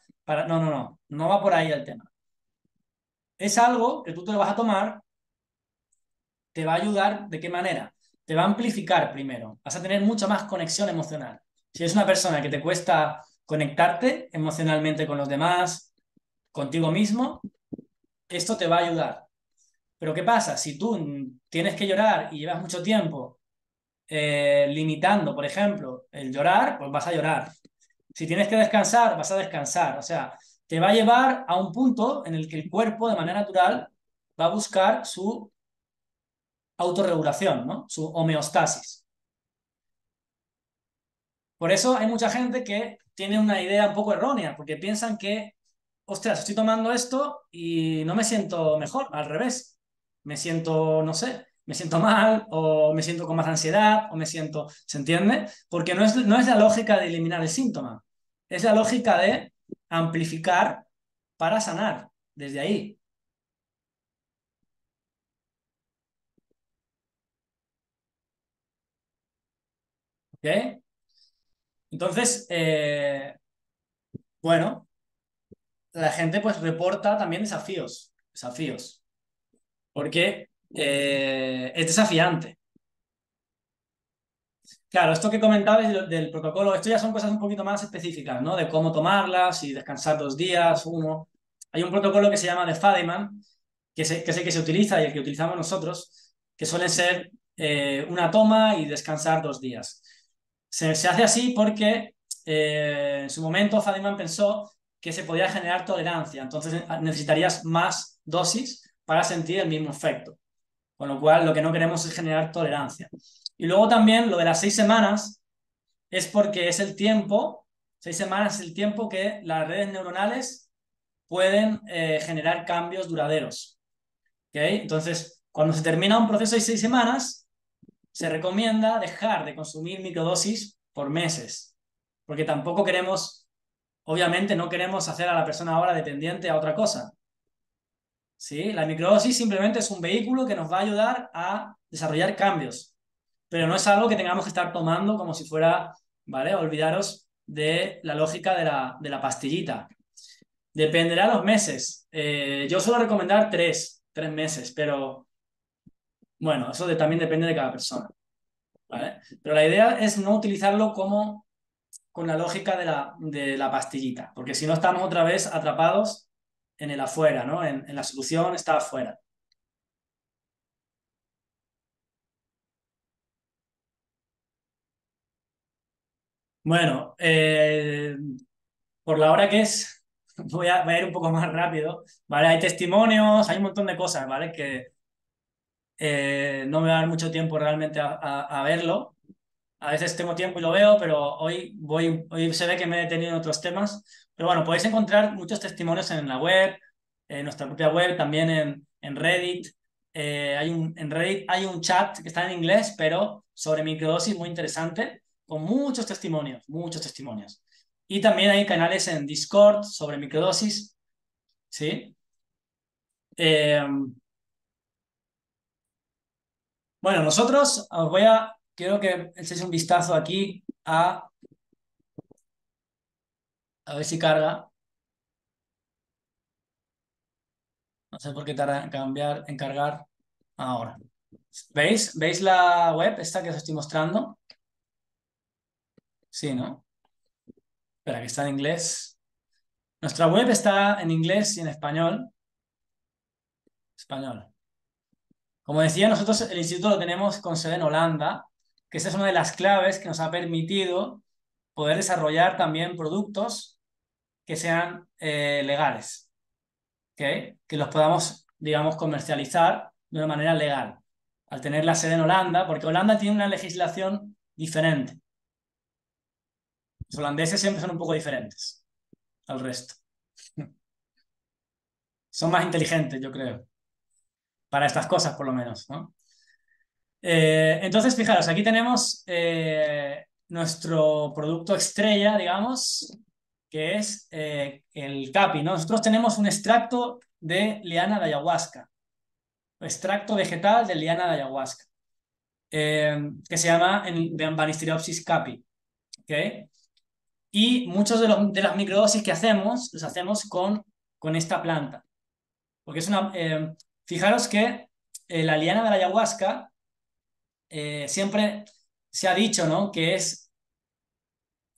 Speaker 1: no va por ahí el tema. Es algo que tú te lo vas a tomar, te va a ayudar, ¿de qué manera? Te va a amplificar primero, vas a tener mucha más conexión emocional. Si eres una persona que te cuesta conectarte emocionalmente con los demás, contigo mismo, esto te va a ayudar. Pero ¿qué pasa? Si tú tienes que llorar y llevas mucho tiempo limitando, por ejemplo, el llorar, pues vas a llorar. Si tienes que descansar, vas a descansar. O sea, te va a llevar a un punto en el que el cuerpo, de manera natural, va a buscar su autorregulación, ¿no? Su homeostasis. Por eso hay mucha gente que tiene una idea un poco errónea, porque piensan que, ostras, estoy tomando esto y no me siento mejor, al revés. Me siento, no sé, me siento mal, o me siento con más ansiedad, o me siento, ¿se entiende? Porque no es la lógica de eliminar el síntoma, es la lógica de amplificar para sanar desde ahí. ¿Ok? Entonces, bueno, la gente pues reporta también desafíos, porque es desafiante. Claro, esto que comentabas del protocolo, esto ya son cosas un poquito más específicas, ¿no? De cómo tomarlas y descansar 2 días, uno. Hay un protocolo que se llama de Fadiman, que es el que se utiliza y el que utilizamos nosotros, que suele ser una toma y descansar 2 días. Se hace así porque en su momento Fadiman pensó que se podía generar tolerancia, entonces necesitarías más dosis para sentir el mismo efecto. Con lo cual, lo que no queremos es generar tolerancia. Y luego también lo de las 6 semanas es porque es el tiempo, 6 semanas es el tiempo que las redes neuronales pueden generar cambios duraderos. ¿Okay? Entonces, cuando se termina un proceso de 6 semanas, se recomienda dejar de consumir microdosis por meses, porque tampoco queremos, obviamente no queremos hacer a la persona ahora dependiente a otra cosa. ¿Sí? La microdosis simplemente es un vehículo que nos va a ayudar a desarrollar cambios, pero no es algo que tengamos que estar tomando como si fuera, ¿vale? Olvidaros de la lógica de la pastillita. Dependerá de los meses. Yo suelo recomendar 3 meses, pero bueno, eso también depende de cada persona, ¿vale? Pero la idea es no utilizarlo como con la lógica de la pastillita, porque si no estamos otra vez atrapados en el afuera, ¿no? En la solución está afuera. Bueno, por la hora que es, voy a ir un poco más rápido, ¿vale? Hay testimonios, hay un montón de cosas, ¿vale? Que no me va a dar mucho tiempo realmente a verlo. A veces tengo tiempo y lo veo, pero hoy se ve que me he detenido en otros temas. Pero bueno, podéis encontrar muchos testimonios en la web, en nuestra propia web, también en Reddit. En Reddit hay un chat que está en inglés, pero sobre microdosis muy interesante, con muchos testimonios, muchos testimonios. Y también hay canales en Discord sobre microdosis, ¿sí? Eh, bueno, nosotros quiero que echéis un vistazo aquí a ver si carga. No sé por qué tarda en cargar ahora. ¿Veis la web esta que os estoy mostrando? Sí, ¿no? Espera, que está en inglés. Nuestra web está en inglés y en español. Español. Como decía, nosotros el instituto lo tenemos con sede en Holanda, que esa es una de las claves que nos ha permitido poder desarrollar también productos que sean legales, ¿ok? Que los podamos, digamos, comercializar de una manera legal, al tener la sede en Holanda, porque Holanda tiene una legislación diferente. Los holandeses siempre son un poco diferentes al resto. Son más inteligentes, yo creo, para estas cosas por lo menos, ¿no? Entonces, fijaros, aquí tenemos nuestro producto estrella, digamos, que es el capi, ¿no? Nosotros tenemos un extracto de liana de ayahuasca, extracto vegetal de liana de ayahuasca, que se llama Banisteriopsis capi, ¿ok? Y muchos de las microdosis que hacemos, los hacemos con esta planta. Porque fijaros que la liana de la ayahuasca siempre se ha dicho, ¿no? Que es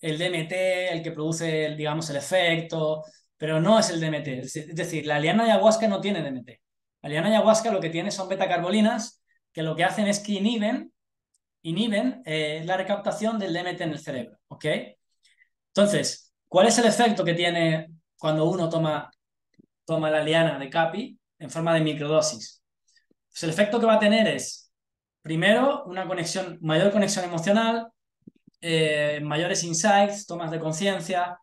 Speaker 1: el DMT el que produce, digamos, el efecto, pero no es el DMT. Es decir, la liana de ayahuasca no tiene DMT. La liana de ayahuasca lo que tiene son betacarbolinas que lo que hacen es que inhiben la recaptación del DMT en el cerebro, ¿ok? Entonces, ¿cuál es el efecto que tiene cuando uno toma la liana de Capi en forma de microdosis? Pues el efecto que va a tener es, primero, una mayor conexión emocional, mayores insights, tomas de conciencia,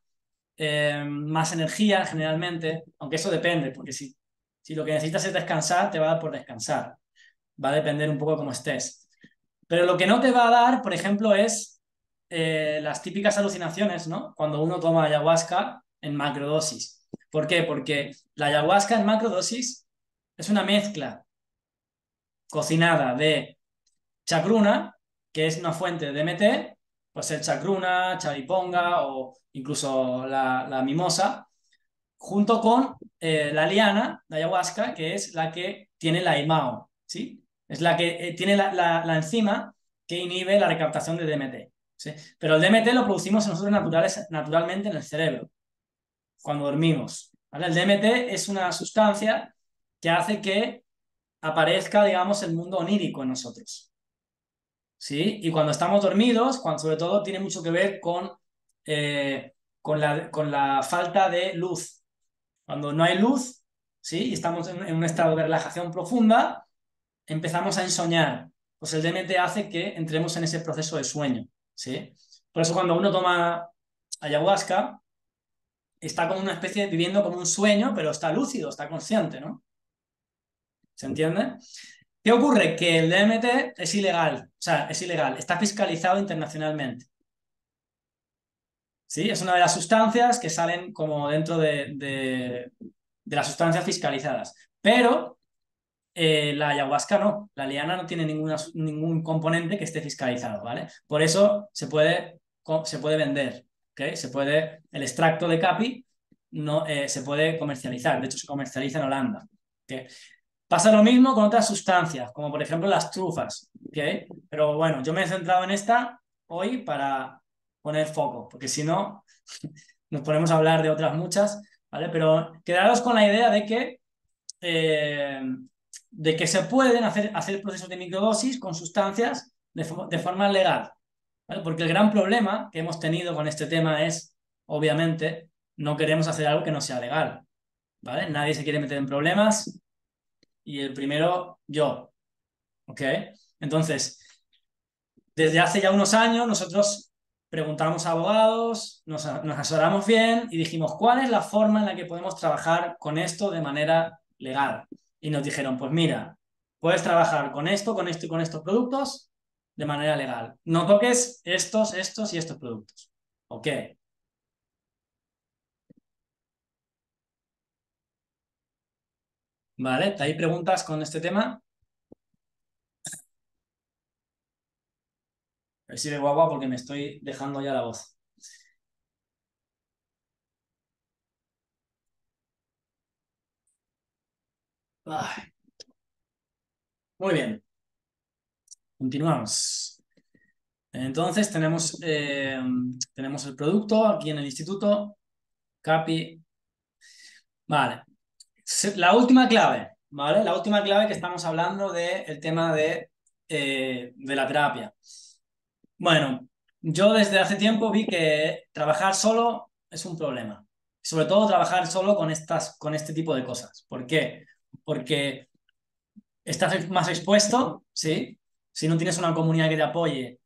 Speaker 1: más energía generalmente, aunque eso depende, porque si lo que necesitas es descansar, te va a dar por descansar, Va a depender un poco de cómo estés. Pero lo que no te va a dar, por ejemplo, es las típicas alucinaciones, ¿no? Cuando uno toma ayahuasca en macrodosis. ¿Por qué? Porque la ayahuasca en macrodosis es una mezcla cocinada de chacruna, que es una fuente de DMT, puede ser chacruna, chariponga o incluso la mimosa, junto con la liana, la ayahuasca, que es la que tiene la IMAO, ¿sí? Es la que tiene la enzima que inhibe la recaptación de DMT, ¿sí? Pero el DMT lo producimos nosotros naturalmente en el cerebro, cuando dormimos, ¿vale? El DMT es una sustancia que hace que aparezca, digamos, el mundo onírico en nosotros, ¿sí? Y cuando estamos dormidos, cuando sobre todo tiene mucho que ver con la falta de luz. Cuando no hay luz, ¿sí? Y estamos en un estado de relajación profunda, empezamos a ensoñar. Pues el DMT hace que entremos en ese proceso de sueño, ¿sí? Por eso cuando uno toma ayahuasca, está como una especie de viviendo como un sueño, pero está lúcido, está consciente, ¿no? ¿Se entiende? ¿Qué ocurre? Que el DMT es ilegal, o sea, es ilegal, está fiscalizado internacionalmente. ¿Sí? Es una de las sustancias que salen como dentro de las sustancias fiscalizadas. Pero la ayahuasca no, la liana no tiene ningún componente que esté fiscalizado, ¿vale? Por eso se puede vender, ¿ok? El extracto de capi no, se puede comercializar, de hecho se comercializa en Holanda, ¿ok? Pasa lo mismo con otras sustancias, como por ejemplo las trufas, ¿ok? Pero bueno, yo me he centrado en esta hoy para poner foco, porque si no, nos ponemos a hablar de otras muchas, ¿vale? Pero quedaros con la idea eh, de que se pueden hacer procesos de microdosis con sustancias de forma legal, ¿vale? Porque el gran problema que hemos tenido con este tema es, obviamente, no queremos hacer algo que no sea legal, ¿vale? Nadie se quiere meter en problemas y el primero, yo, ¿ok? Entonces, desde hace ya unos años nosotros preguntamos a abogados, nos asesoramos bien y dijimos, ¿cuál es la forma en la que podemos trabajar con esto de manera legal? Y nos dijeron, pues mira, puedes trabajar con esto, con esto y con estos productos de manera legal. No toques estos, estos y estos productos. ¿Ok? ¿Vale? ¿Hay preguntas con este tema? A ver si de guagua porque me estoy dejando ya la voz. Ay, muy bien, continuamos. Entonces tenemos el producto aquí en el instituto, CAPI. Vale. La última clave, ¿vale? La última clave que estamos hablando del tema de la terapia. Bueno, yo desde hace tiempo vi que trabajar solo es un problema. Sobre todo trabajar solo con este tipo de cosas. ¿Por qué? Porque estás más expuesto, ¿sí? Si no tienes una comunidad que te apoye,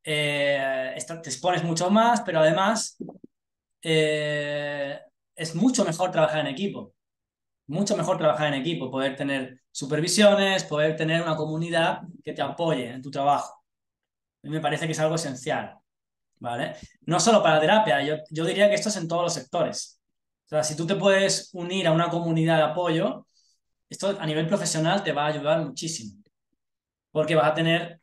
Speaker 1: te expones mucho más, pero además eh, es mucho mejor trabajar en equipo. Mucho mejor trabajar en equipo, poder tener supervisiones, poder tener una comunidad que te apoye en tu trabajo. A mí me parece que es algo esencial, ¿vale? No solo para la terapia, yo diría que esto es en todos los sectores. O sea, si tú te puedes unir a una comunidad de apoyo, esto a nivel profesional te va a ayudar muchísimo, porque vas a tener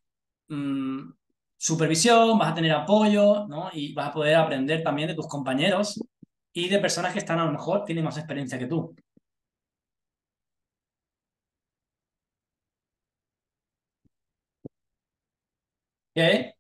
Speaker 1: mm, supervisión, vas a tener apoyo, ¿no? Y vas a poder aprender también de tus compañeros y de personas que están a lo mejor tienen más experiencia que tú. ¿Ok?